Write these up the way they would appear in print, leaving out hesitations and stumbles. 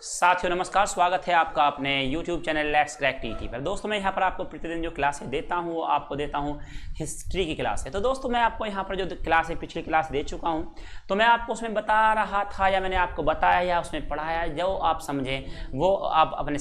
साथियों नमस्कार, स्वागत है आपका अपने YouTube channel let's crack TT पर। दोस्तों मैं यहाँ पर आपको प्रतिदिन जो क्लासें देता हूँ वो आपको देता हूँ हिस्ट्री की क्लास है। तो दोस्तों मैं आपको यहाँ पर जो क्लास है पिछली क्लास दे चुका हूँ, तो मैं आपको उसमें बता रहा था या मैंने आपको बताया या उसमें पढ़ाया, जो आप समझें वो आप अपने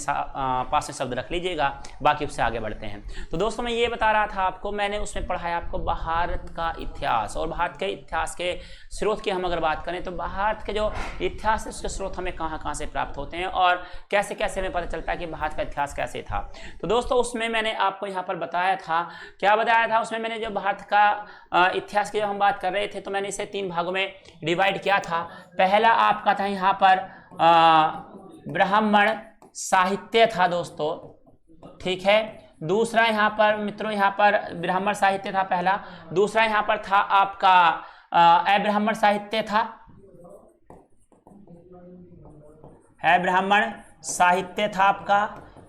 पास में शब्द रख लीजिएगा, बाकी उससे आगे बढ़ते हैं। तो दोस्तों मैं ये बता रहा था आपको, मैंने उसमें पढ़ाया आपको भारत का इतिहास, और भारत के इतिहास के स्रोत की हम अगर बात करें तो भारत के जो इतिहास है उसके स्रोत हमें कहाँ कहाँ से प्राप्त होते हैं और कैसे कैसे हमें पता चलता है कि भारत का इतिहास कैसे था। तो दोस्तों उसमें मैंने आपको यहाँ पर बताया था, क्या बताया था उसमें मैंने जो भारत का इतिहास की जब हम बात कर रहे थे तो मैंने इसे 3 भागों में डिवाइड किया था। पहला आपका था यहाँ पर ब्राह्मण साहित्य था दोस्तों, ठीक है। दूसरा यहाँ पर मित्रों, यहाँ पर ब्राह्मण साहित्य था पहला। दूसरा यहाँ पर था आपका अब्राह्मण साहित्य था, अब्राह्मण साहित्य था आपका।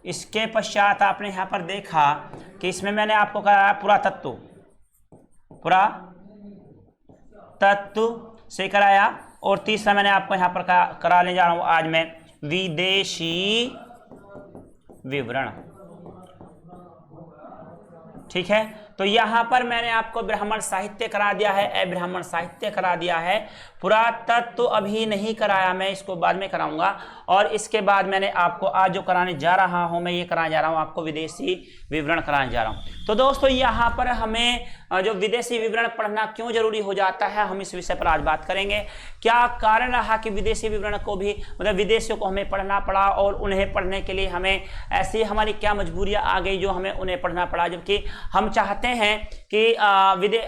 इसके पश्चात आपने यहाँ पर देखा कि इसमें मैंने आपको कराया पुरातत्व से कराया, और तीसरा मैंने आपको यहाँ पर कराने जा रहा हूँ आज मैं विदेशी विवरण, ठीक है। तो यहाँ पर मैंने आपको ब्राह्मण साहित्य करा दिया है, अब्राह्मण साहित्य करा दिया है, पुरातत्व तो अभी नहीं कराया, मैं इसको बाद में कराऊंगा। और इसके बाद मैंने आपको आज जो कराने जा रहा हूँ, मैं ये कराने जा रहा हूँ आपको विदेशी विवरण कराने जा रहा हूँ। तो दोस्तों यहाँ पर हमें जो विदेशी विवरण पढ़ना क्यों जरूरी हो जाता है, हम इस विषय पर आज बात करेंगे। क्या कारण रहा कि विदेशी विवरण को भी मतलब विदेशियों को हमें पढ़ना पड़ा, और उन्हें पढ़ने के लिए हमें ऐसी हमारी क्या मजबूरियाँ आ गई जो हमें उन्हें पढ़ना पड़ा, जबकि हम चाहते हैं कि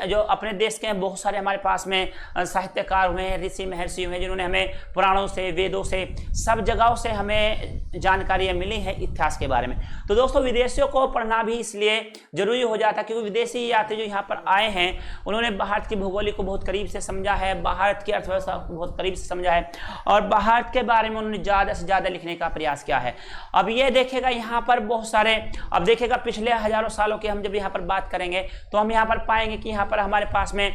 जो अपने देश के बहुत सारे हमारे पास में साहित्यकार हुए हैं, ऋषि महर्षि हुए हैं, जिन्होंने हमें पुराणों से, वेदों से, सब जगहों से हमें जानकारियाँ मिली हैं इतिहास के बारे में। तो दोस्तों विदेशियों को पढ़ना भी इसलिए जरूरी हो जाता है क्योंकि विदेशी यात्री जो यहाँ पर आए हैं उन्होंने भारत की भूगोलिक को बहुत करीब से समझा है, भारत की अर्थव्यवस्था को बहुत करीब से समझा है, और भारत के बारे में उन्होंने ज़्यादा से ज़्यादा लिखने का प्रयास किया है। अब ये देखेगा यहाँ पर बहुत सारे, अब देखेगा पिछले हजारों सालों की हम जब यहाँ पर बात करेंगे तो हम यहाँ पर पाएंगे कि यहाँ पर हमारे पास में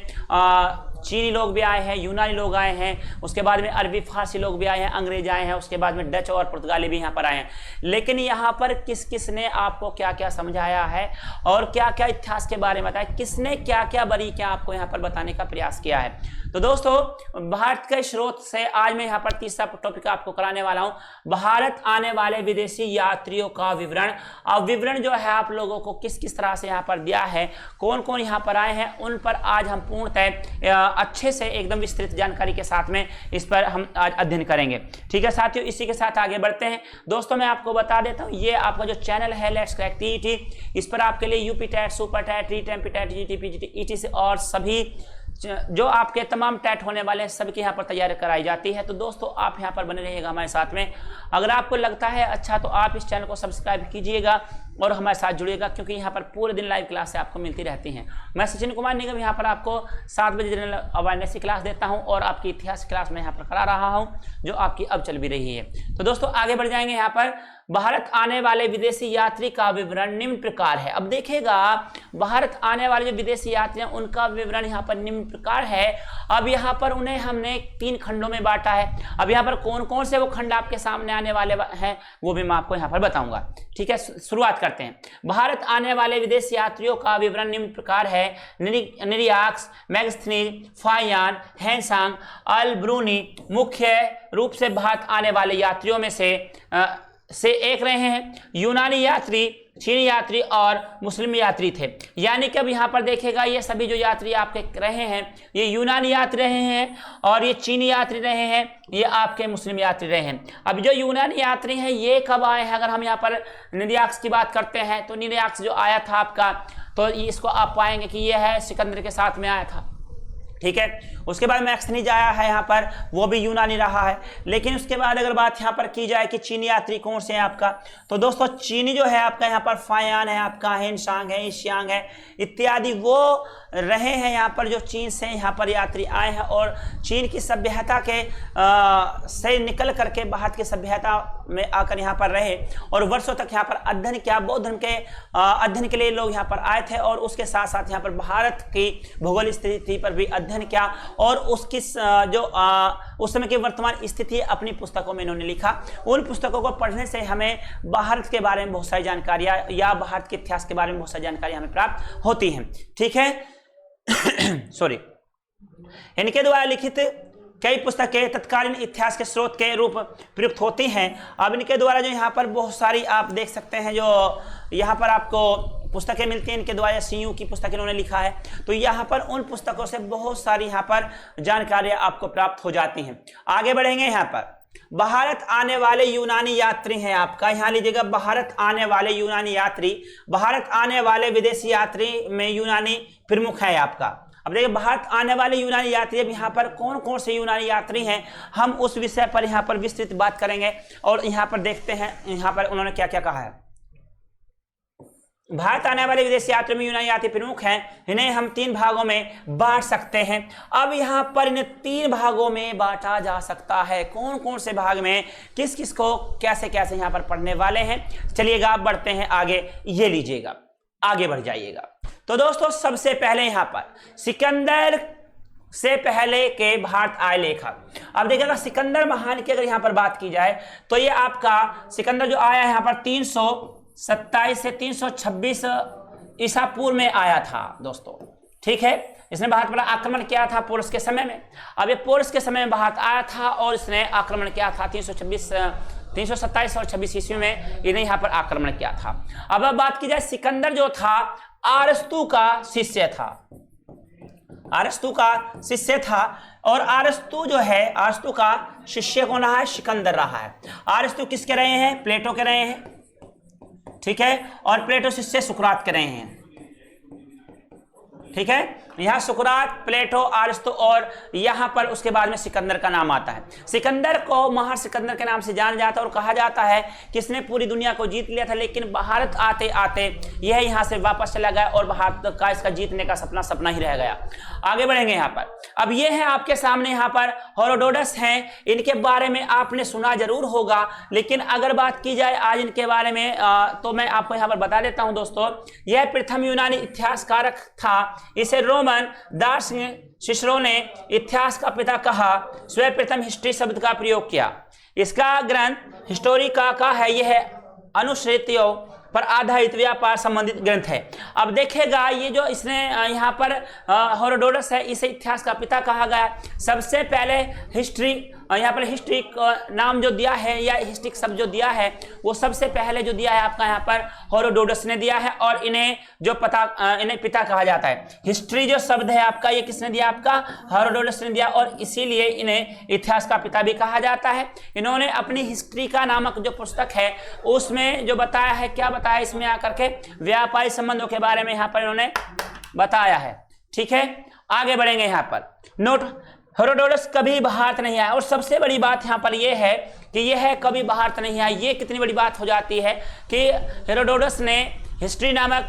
चीनी लोग भी आए हैं, यूनानी लोग आए हैं, उसके बाद में अरबी फारसी लोग भी आए हैं, अंग्रेज आए हैं, उसके बाद में डच और पुर्तगाली भी यहाँ पर आए हैं। लेकिन यहाँ पर किस किस ने आपको क्या क्या समझाया है और क्या क्या इतिहास के बारे में बताया, किसने क्या क्या बारीकियां आपको यहाँ पर बताने का प्रयास किया है। तो दोस्तों भारत के स्रोत से आज मैं यहाँ पर तीसरा टॉपिक आपको कराने वाला हूँ, भारत आने वाले विदेशी यात्रियों का विवरण। अब विवरण जो है आप लोगों को किस किस तरह से यहाँ पर दिया है, कौन कौन यहाँ पर आए हैं, उन पर आज हम पूर्णतः अच्छे से एकदम विस्तृत जानकारी के साथ में इस पर हम आज अध्ययन करेंगे, ठीक है साथियों। इसी के साथ आगे बढ़ते हैं। दोस्तों मैं आपको बता देता हूँ, ये आपका जो चैनल है लेट्स क्रैक टीटी, इस पर आपके लिए UP TET, super TET, REET, MP TET, GT, PGT, ETC और सभी जो आपके तमाम टैट होने वाले हैं सबकी यहाँ पर तैयारी कराई जाती है। तो दोस्तों आप यहाँ पर बने रहिएगा हमारे साथ में। अगर आपको लगता है अच्छा तो आप इस चैनल को सब्सक्राइब कीजिएगा और हमारे साथ जुड़िएगा, क्योंकि यहाँ पर पूरे दिन लाइव क्लास से आपको मिलती रहती हैं। मैं सचिन कुमार निगम यहाँ पर आपको 7 बजे जनरल अवेयरनेस की क्लास देता हूँ और आपकी इतिहास क्लास में यहाँ पर करा रहा हूँ जो आपकी अब चल भी रही है। तो दोस्तों आगे बढ़ जाएंगे। यहाँ पर भारत आने वाले विदेशी यात्री का विवरण निम्न प्रकार है। अब देखिएगा भारत आने वाले जो विदेशी यात्री हैं उनका विवरण यहाँ पर निम्न प्रकार है। अब यहाँ पर उन्हें हमने 3 खंडों में बांटा है। अब यहाँ पर कौन कौन से वो खंड आपके सामने आने वाले हैं वो भी मैं आपको यहाँ पर बताऊंगा, ठीक है। शुरुआत करते हैं। भारत आने वाले विदेशी यात्रियों का विवरण निम्न प्रकार है। निरियाक्स, मैगस्थनीज, फायान, हैंसांग, अल ब्रूनी मुख्य रूप से भारत आने वाले यात्रियों में से एक रहे हैं। यूनानी यात्री, चीनी यात्री और मुस्लिम यात्री थे। यानी कि अब यहाँ पर देखेगा ये सभी जो यात्री आपके रहे हैं ये यूनानी यात्री रहे हैं, और ये चीनी यात्री रहे हैं, ये आपके मुस्लिम यात्री रहे हैं। अब जो यूनानी यात्री हैं ये कब आए हैं, अगर हम यहाँ पर निरियाक्स की बात करते हैं तो निरियाक्स जो आया था आपका, तो इसको आप पाएंगे कि ये है सिकंदर के साथ में आया था, ठीक है। उसके बाद मैगस्थनीज आया है यहाँ पर, वो भी यूनानी रहा है। लेकिन उसके बाद अगर बात यहाँ पर की जाए कि चीनी यात्री कौन से हैं आपका, तो दोस्तों चीनी जो है आपका यहाँ पर फायान है, आपका हैंसांग है, ईशियांग है इत्यादि, वो रहे हैं यहाँ पर जो चीन से यहाँ पर यात्री आए हैं और चीन की सभ्यता के से निकल करके भारत की सभ्यता में आकर यहाँ पर रहे और वर्षों तक यहाँ पर अध्ययन किया। बौद्ध धर्म के अध्ययन के लिए लोग यहाँ पर आए थे और उसके साथ साथ यहाँ पर भारत की भौगोलिक स्थिति पर भी अध्ययन अध्ययन किया और उसकी जो उस समय की वर्तमान स्थिति अपनी पुस्तकों में इन्होंने लिखा। उन पुस्तकों को पढ़ने से हमें भारत के बारे में बहुत सारी जानकारियां या भारत के इतिहास के बारे में बहुत सारी जानकारियां हमें प्राप्त होती हैं। ठीक है सॉरी। इनके द्वारा लिखित कई पुस्तकें तत्कालीन इतिहास के स्रोत के रूप प्रयुक्त होती हैं। अब इनके द्वारा जो यहाँ पर बहुत सारी आप देख सकते हैं जो यहाँ पर आपको पुस्तकें मिलती हैं, इनके द्वारा सीयू की पुस्तक इन्होंने लिखा है, तो यहाँ पर उन पुस्तकों से बहुत सारी यहाँ पर जानकारियाँ आपको प्राप्त हो जाती हैं। आगे बढ़ेंगे। यहाँ पर भारत आने वाले यूनानी यात्री हैं आपका, यहाँ लीजिएगा भारत आने वाले यूनानी यात्री, भारत आने वाले विदेशी यात्री में यूनानी प्रमुख है आपका। अब देखिए भारत आने वाले यूनानी यात्री, अब यहाँ पर कौन कौन से यूनानी यात्री हैं हम उस विषय पर यहाँ पर विस्तृत बात करेंगे और यहाँ पर देखते हैं यहाँ पर उन्होंने क्या क्या कहा है। भारत आने वाले विदेशी यात्रियों में यूनानी यात्री प्रमुख हैं, इन्हें हम 3 भागों में बांट सकते हैं। अब यहाँ पर इन्हें 3 भागों में बांटा जा सकता है। कौन कौन से भाग में किस किस को कैसे कैसे यहाँ पर पढ़ने वाले हैं, चलिएगा आप बढ़ते हैं आगे। ये लीजिएगा आगे बढ़ जाइएगा। तो दोस्तों सबसे पहले यहाँ पर सिकंदर से पहले के भारत आए लेखक। अब देखिएगा सिकंदर महान की अगर यहाँ पर बात की जाए तो ये आपका सिकंदर जो आया है यहाँ पर 327 से 326 ईसा पूर्व में आया था दोस्तों। ठीक है, इसने बहुत बड़ा आक्रमण किया था पोरस के समय में। अब ये पोरस के समय में भारत आया था और इसने आक्रमण किया था 327 और 26 ईस्वी में इन्हें यहाँ पर आक्रमण किया था। अब बात की जाए सिकंदर जो था अरस्तु का शिष्य था, अरस्तु का शिष्य था और अरस्तु जो है अरस्तु का शिष्य कौन रहा है, सिकंदर रहा है। अरस्तु किसके रहे हैं, प्लेटो के रहे हैं। ठीक है, और प्लेटो शिष्य सुकरात के रहे हैं। ठीक है, यहाँ सुकरात, प्लेटो, अरस्तु और यहाँ पर उसके बाद में सिकंदर का नाम आता है। सिकंदर को महान सिकंदर के नाम से जाना जाता है और कहा जाता है कि इसने पूरी दुनिया को जीत लिया था, लेकिन भारत आते आते यह यहाँ से वापस चला गया और भारत का इसका जीतने का सपना सपना ही रह गया। आगे बढ़ेंगे यहाँ पर। अब ये है आपके सामने यहाँ पर हेरोडोटस हैं। इनके बारे में आपने सुना जरूर होगा, लेकिन अगर बात की जाए आज इनके बारे में तो मैं आपको यहाँ पर बता देता हूँ दोस्तों। यह प्रथम यूनानी इतिहासकारक था। इसे रोमन दार्शनिक सिसरो ने इतिहास का पिता कहा। सर्वप्रथम हिस्ट्री शब्द का प्रयोग किया। इसका ग्रंथ हिस्टोरिका का है। यह अनुश्रुतियों पर आधारित व्यापार संबंधित ग्रंथ है। अब देखेगा ये जो इसने यहाँ पर हेरोडोटस है, इसे इतिहास का पिता कहा गया। सबसे पहले हिस्ट्री यहाँ पर हिस्ट्री नाम जो दिया है या हिस्ट्रिक शब्द जो दिया है वो सबसे पहले जो दिया है आपका यहाँ पर हेरोडोटस ने दिया है और इन्हें जो इन्हें पिता कहा जाता है। हिस्ट्री जो शब्द है आपका ये किसने दिया, आपका हेरोडोटस ने दिया और इसीलिए इन्हें इतिहास का पिता भी कहा जाता है। इन्होंने अपनी हिस्ट्री का नामक जो पुस्तक है उसमें जो बताया है, क्या बताया इसमें आकर के, व्यापारिक संबंधों के बारे में यहाँ पर इन्होंने बताया है। ठीक है, आगे बढ़ेंगे। यहाँ पर नोट, हेरोडोटस कभी भारत नहीं आया और सबसे बड़ी बात यहाँ पर यह है कि यह कभी भारत नहीं आया। ये कितनी बड़ी बात हो जाती है कि हेरोडोटस ने हिस्ट्री नामक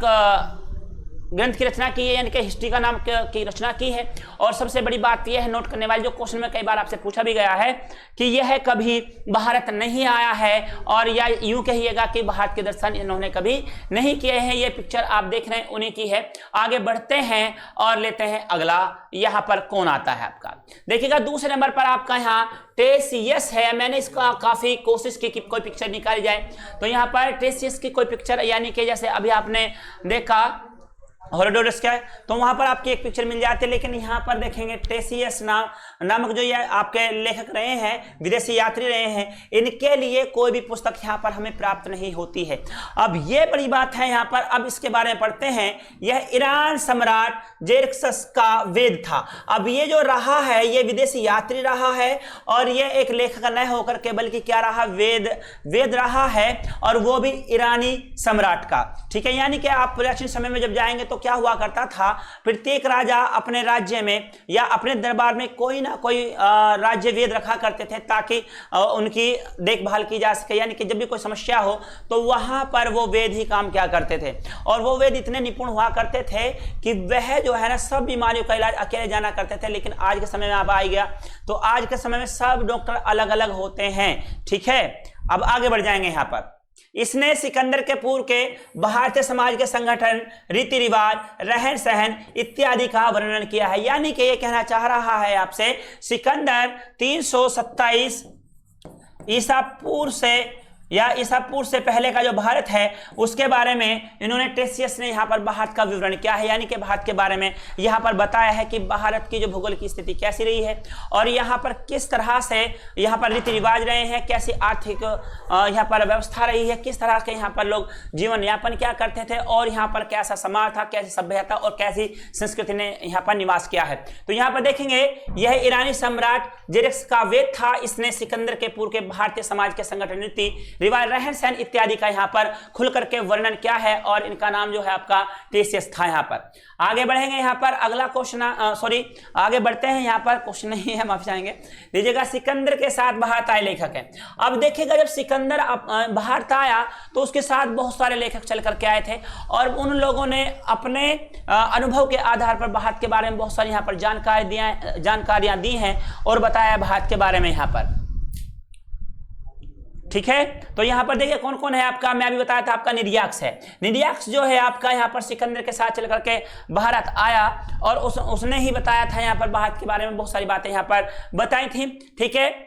ग्रंथ की रचना की है, यानी कि हिस्ट्री का नाम की रचना की है। और सबसे बड़ी बात यह है, नोट करने वाली, जो क्वेश्चन में कई बार आपसे पूछा भी गया है कि यह कभी भारत नहीं आया है और या यूं कहिएगा कि भारत के दर्शन इन्होंने कभी नहीं किए हैं। ये पिक्चर आप देख रहे हैं उन्हीं की है। आगे बढ़ते हैं और लेते हैं अगला। यहाँ पर कौन आता है आपका, देखिएगा दूसरे नंबर पर आपका यहाँ टेसियस है। मैंने इसका काफी कोशिश की कि कोई पिक्चर निकाली जाए, तो यहाँ पर टेसियस की कोई पिक्चर, यानी कि जैसे अभी आपने देखा हेरोडोटस का है तो वहां पर आपकी एक पिक्चर मिल जाती है, लेकिन यहाँ पर देखेंगे टेसियस नामक जो ये आपके लेखक रहे हैं, विदेशी यात्री रहे हैं, इनके लिए कोई भी पुस्तक यहाँ पर हमें प्राप्त नहीं होती है। अब ये बड़ी बात है यहाँ पर। अब इसके बारे में पढ़ते हैं। यह ईरान सम्राट जेरक्सस का वेद था। अब ये जो रहा है ये विदेशी यात्री रहा है और ये एक लेखक न होकर के बल्कि क्या रहा, वेद रहा है, और वो भी ईरानी सम्राट का। ठीक है, यानी कि आप प्राचीन समय में जब जाएंगे तो क्या हुआ करता था, प्रत्येक राजा अपने राज्य में या अपने दरबार में कोई ना कोई राज्य वेद रखा करते थे ताकि उनकी देखभाल की जा सके। यानी कि जब भी कोई समस्या हो तो वहां पर वो वेद ही काम क्या करते थे, और वो वेद इतने निपुण हुआ करते थे कि वह जो है ना सब बीमारियों का इलाज अकेले जाना करते थे। लेकिन आज के समय में आप आ गया तो आज के समय में सब डॉक्टर अलग अलग होते हैं। ठीक है, अब आगे बढ़ जाएंगे। यहाँ पर इसने सिकंदर के पूर्व के भारतीय समाज के संगठन, रीति रिवाज, रहन सहन इत्यादि का वर्णन किया है। यानी कि ये कहना चाह रहा है आपसे, सिकंदर 327 ईसा पूर्व से या ईसा पूर्व से पहले का जो भारत है उसके बारे में इन्होंने टेसियस ने यहाँ पर भारत का विवरण किया है। यानी कि भारत के बारे में यहाँ पर बताया है कि भारत की जो भूगोल की स्थिति कैसी रही है और यहाँ पर किस तरह से यहाँ पर रीति रिवाज रहे हैं, कैसी आर्थिक यहाँ पर व्यवस्था रही है, किस तरह के यहाँ पर लोग जीवन यापन क्या करते थे और यहाँ पर कैसा समाज था, कैसी सभ्यता और कैसी संस्कृति ने यहाँ पर निवास किया है। तो यहाँ पर देखेंगे यह ईरानी सम्राट जेरेक्स का वेद था। इसने सिकंदर के पूर्व के भारतीय समाज के संगठन, रीति रिवाज, रहन सहन इत्यादि का यहाँ पर खुल करके वर्णन क्या है और इनका नाम जो है आपका टेसियस था। यहाँ पर आगे बढ़ेंगे, यहाँ पर अगला क्वेश्चन आगे बढ़ते हैं। यहाँ पर क्वेश्चन नहीं है, माफी चाहेंगे, दीजिएगा। सिकंदर के साथ भारत आए लेखक है। अब देखिएगा जब सिकंदर भारत आया तो उसके साथ बहुत सारे लेखक चल करके आए थे और उन लोगों ने अपने अनुभव के आधार पर भारत के बारे में बहुत सारी यहाँ पर जानकारियां दी हैं और बताया भारत के बारे में यहाँ पर। ठीक है, तो यहां पर देखिए कौन कौन है आपका, मैं अभी बताया था आपका निरियाक्स है। निरियाक्स जो है आपका यहां पर सिकंदर के साथ चल करके भारत आया और उसने ही बताया था यहाँ पर भारत के बारे में बहुत सारी बातें यहाँ पर बताई थी। ठीक है,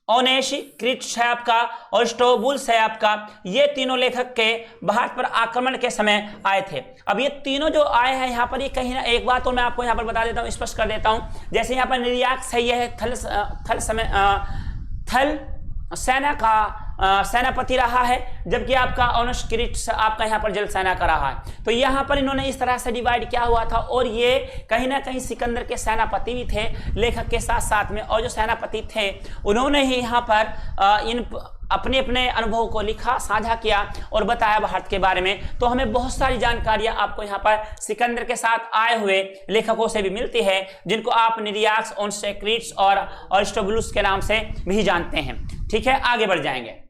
ओनेशिक्रिट्स है आपका और स्ट्रोबुल्स है आपका, ये तीनों लेखक के भारत पर आक्रमण के समय आए थे। अब ये तीनों जो आए हैं यहाँ पर, ये कहीं ना एक बात तो मैं आपको यहाँ पर बता देता हूँ, स्पष्ट कर देता हूँ। जैसे यहाँ पर निरियाक्स है, यह थल सेना का सेनापति रहा है, जबकि आपका ओनेशिक्रिट्स आपका यहाँ पर जल सेना का रहा है। तो यहाँ पर इन्होंने इस तरह से डिवाइड किया हुआ था और ये कहीं ना कहीं सिकंदर के सेनापति भी थे लेखक के साथ साथ में, और जो सेनापति थे उन्होंने ही यहाँ पर इन अपने अपने अनुभव को लिखा, साझा किया और बताया भारत के बारे में। तो हमें बहुत सारी जानकारियां आपको यहाँ पर सिकंदर के साथ आए हुए लेखकों से भी मिलती है, जिनको आप निरियाक्स, ओनेशिक्रिट्स और अरिस्टोबुलस के नाम से भी जानते हैं। ठीक है, आगे बढ़ जाएंगे।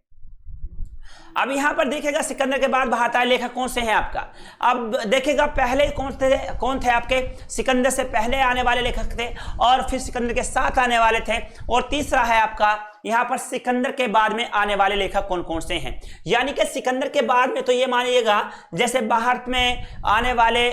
अब यहां पर देखिएगा सिकंदर के बाद भारत आए लेखक कौन से हैं आपका। अब देखिएगा पहले कौन थे आपके, सिकंदर से पहले आने वाले लेखक थे और फिर सिकंदर के साथ आने वाले थे, और तीसरा है आपका यहां पर सिकंदर के बाद में आने वाले लेखक कौन कौन से हैं। यानी कि सिकंदर के बाद में तो ये मानिएगा जैसे भारत में आने वाले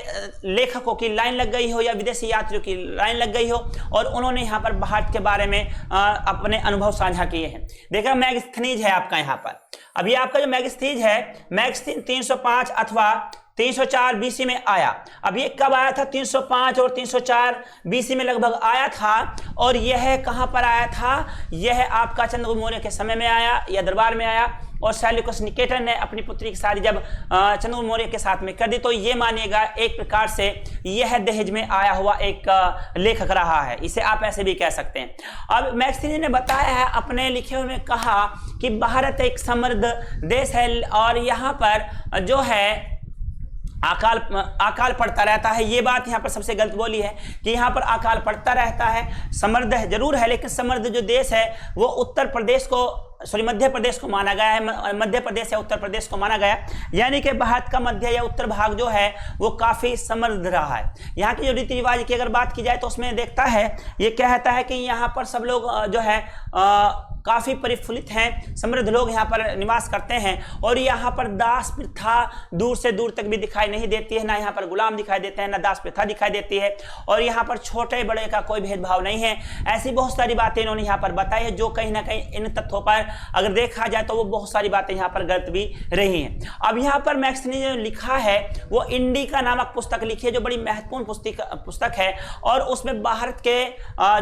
लेखकों की लाइन लग गई हो या विदेशी यात्रियों की लाइन लग गई हो और उन्होंने यहाँ पर भारत के बारे में अपने अनुभव साझा किए हैं। देखा मैगस्थनीज है आपका यहाँ पर। अभी आपका जो मैगस्थनीज है, मैगस्थनीज 305 अथवा 304 बीसी में आया। अब ये कब आया था, 305 और 304 बीसी में लगभग आया था। और यह कहां पर आया था, यह आपका चंद्रगुप्त मौर्य के समय में आया या दरबार में आया, और सेल्यूकस निकेटर ने अपनी पुत्री की शादी जब चंद्रगुप्त मौर्य के साथ में कर दी। तो ये मानिएगा एक प्रकार से यह दहेज में आया हुआ एक लेखक रहा है, इसे आप ऐसे भी कह सकते हैं। अब मैगस्थनीज ने बताया है अपने लिखे हुए में, कहा कि भारत एक समृद्ध देश है और यहाँ पर जो है अकाल पड़ता रहता है। ये बात यहाँ पर सबसे गलत बोली है कि यहाँ पर अकाल पड़ता रहता है। समृद्ध जरूर है, लेकिन समृद्ध जो देश है वो मध्य प्रदेश को माना गया है, मध्य प्रदेश या उत्तर प्रदेश को माना गया। यानी कि भारत का मध्य या उत्तर भाग जो है वो काफी समृद्ध रहा है। यहाँ की जो रीति रिवाज की अगर बात की जाए तो उसमें देखता है, ये कहता है कि यहाँ पर सब लोग जो है काफी परिफुल्लित हैं, समृद्ध लोग यहाँ पर निवास करते हैं, और यहाँ पर दास प्रथा दूर से दूर तक भी दिखाई नहीं देती है। ना यहाँ पर गुलाम दिखाई देते हैं, ना दास प्रथा दिखाई देती है, और यहाँ पर छोटे बड़े का कोई भेदभाव नहीं है। ऐसी बहुत सारी बातें इन्होंने यहाँ पर बताई है, जो कहीं ना कहीं इन तथ्यों पर अगर देखा जाए तो वो बहुत सारी बातें यहाँ पर गलत भी रही हैं। अब यहाँ पर मैगस्थनीज ने लिखा है वो इंडिका नामक पुस्तक लिखी है, जो बड़ी महत्वपूर्ण पुस्तक है, और उसमें भारत के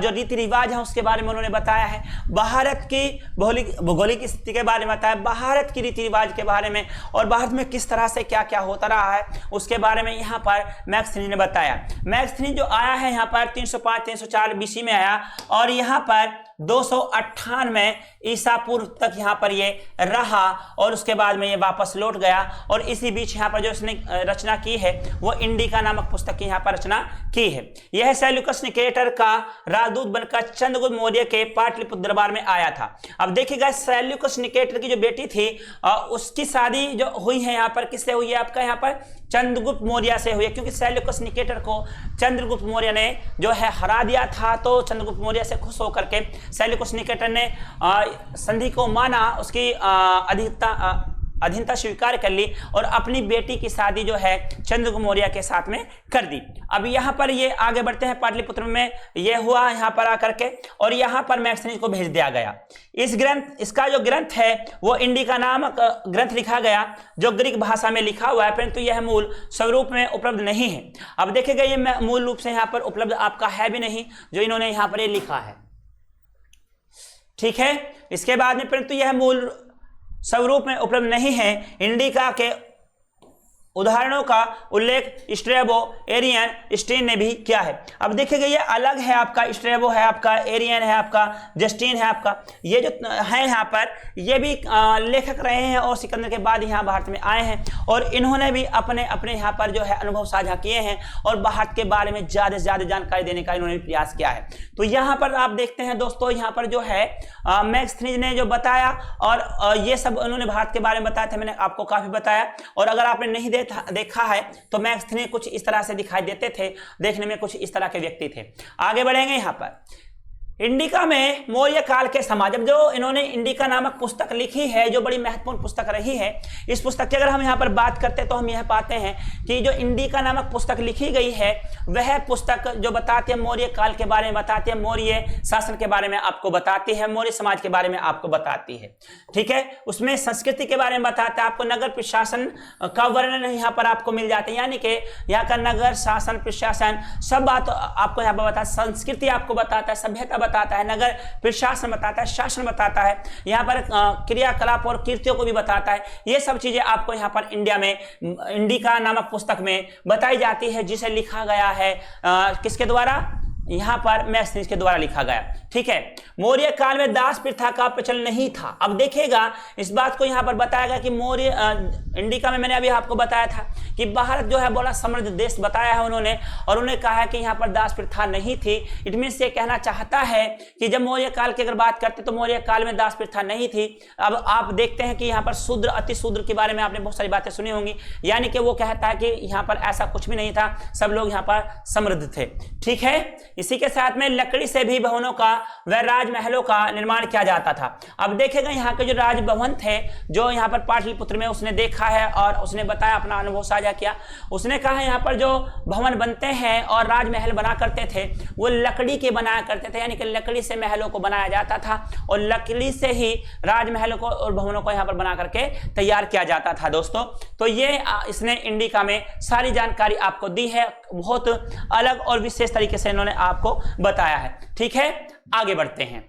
जो रीति रिवाज है उसके बारे में उन्होंने बताया है, भारत की भौगोलिक स्थिति के बारे में बताया, भारत की रीति रिवाज के बारे में, और भारत में किस तरह से क्या क्या होता रहा है उसके बारे में यहाँ पर मैगस्थनीज ने बताया। मैगस्थनीज जो आया है यहाँ पर 305-304 बीसी में आया, और यहाँ पर 298 ईसा पूर्व तक यहाँ पर ये रहा, और उसके बाद में ये वापस लौट गया। और इसी बीच यहाँ पर जो इसने रचना की है वो इंडिका नामक पुस्तक की यहाँ पर रचना की है। यह सेल्यूकस निकेटर का राजदूत बनकर चंद्रगुप्त मौर्य के पाटलिपुत्र दरबार में आया था। अब देखिएगा सेल्यूकस निकेटर की जो बेटी थी उसकी शादी जो हुई है यहाँ पर किससे हुई है, आपका यहाँ पर चंद्रगुप्त मौर्य से हुई है, क्योंकि सेल्यूकस निकेटर को चंद्रगुप्त मौर्य ने जो है हरा दिया था। तो चंद्रगुप्त मौर्य से खुश होकर के सेल्यूकस निकेटर ने संधि को माना, उसकी अधीनता स्वीकार कर ली और अपनी बेटी की शादी जो है चंद्रगुप्त मौर्य के साथ में कर दी। अब यहाँ पर ये आगे बढ़ते हैं, पाटलिपुत्र में ये हुआ यहाँ पर आकर के, और यहाँ पर मैक्सिनियस को भेज दिया गया। इसका जो ग्रंथ है वो इंडिका नामक ग्रंथ लिखा गया जो ग्रीक भाषा में लिखा हुआ है, परंतु यह मूल स्वरूप में उपलब्ध नहीं है। अब देखिएगा ये मूल रूप से यहाँ पर उपलब्ध आपका है भी नहीं जो इन्होंने यहाँ पर ये लिखा है, ठीक है। इसके बाद में परंतु यह मूल स्वरूप में उपलब्ध नहीं है। इंडिका के उदाहरणों का उल्लेख स्ट्रेबो, एरियन, स्टीन ने भी किया है। अब देखिएगा ये अलग है, आपका स्ट्रेबो है, आपका एरियन है, आपका जस्टिन है, आपका ये जो है यहाँ पर ये भी लेखक रहे हैं और सिकंदर के बाद यहाँ भारत में आए हैं, और इन्होंने भी अपने अपने यहाँ पर जो है अनुभव साझा किए हैं और भारत के बारे में ज़्यादा से ज़्यादा जानकारी देने का इन्होंने प्रयास किया है। तो यहाँ पर आप देखते हैं दोस्तों, यहाँ पर जो है मैक्सिनियस ने जो बताया और ये सब उन्होंने भारत के बारे में बताया था, मैंने आपको काफ़ी बताया। और अगर आपने नहीं देखा है तो मैक्सिनियस कुछ इस तरह से दिखाई देते थे, देखने में कुछ इस तरह के व्यक्ति थे। आगे बढ़ेंगे यहाँ पर इंडिका में मौर्य काल के समाज। अब जो इन्होंने इंडिका नामक पुस्तक लिखी है जो बड़ी महत्वपूर्ण पुस्तक रही है, इस पुस्तक की अगर हम यहाँ पर बात करते हैं तो हम यह पाते हैं कि जो इंडिका नामक पुस्तक लिखी गई है वह पुस्तक जो बताती है मौर्य काल के बारे में बताती है, मौर्य शासन के बारे में आपको बताती है, मौर्य समाज के बारे में आपको बताती है, ठीक है। उसमें संस्कृति के बारे में बताता है, आपको नगर प्रशासन का वर्णन यहाँ पर आपको मिल जाता है, यानी कि यहाँ का नगर शासन प्रशासन सब बात आपको यहाँ पर बताता है, संस्कृति आपको बताता है, सभ्यता बताता है, नगर प्रशासन बताता है, शासन बताता है, यहाँ पर क्रियाकलाप और कीर्तियों को भी बताता है। ये सब चीजें आपको यहाँ पर इंडिका नामक पुस्तक में बताई जाती है, जिसे लिखा गया है किसके द्वारा, यहाँ पर मैक्सिनियस के द्वारा लिखा गया, ठीक है। मौर्य काल में दास प्रथा का प्रचलन नहीं था। अब देखिएगा इस बात को यहाँ पर बताया गया कि मौर्य इंडिका में मैंने अभी आपको बताया था कि भारत जो है बड़ा समृद्ध देश बताया है उन्होंने, और उन्होंने कहा है कि यहाँ पर दास प्रथा नहीं थी। इट मीन से कहना चाहता है कि जब मौर्य काल की अगर बात करते तो मौर्य काल में दास प्रथा नहीं थी। अब आप देखते हैं कि यहाँ पर शूद्र अति शूद्र के बारे में आपने बहुत सारी बातें सुनी होंगी, यानी कि वो कहता है कि यहाँ पर ऐसा कुछ भी नहीं था, सब लोग यहाँ पर समृद्ध थे, ठीक है। इसी के साथ में लकड़ी से भी भवनों का व राजमहलों का निर्माण किया जाता था। अब देखेगा यहाँ के जो राजभवन थे जो यहाँ पर पाटलिपुत्र में उसने देखा है और उसने बताया, अपना अनुभव साझा किया। उसने कहा यहाँ पर जो भवन बनते हैं और राजमहल बना करते थे वो लकड़ी के बनाया करते थे, यानी कि लकड़ी से महलों को बनाया जाता था और लकड़ी से ही राजमहलों को और भवनों को यहाँ पर बना करके तैयार किया जाता था दोस्तों। तो ये इसने इंडिका में सारी जानकारी आपको दी है, बहुत अलग और विशेष तरीके से इन्होंने आपको बताया है, ठीक है। आगे बढ़ते हैं।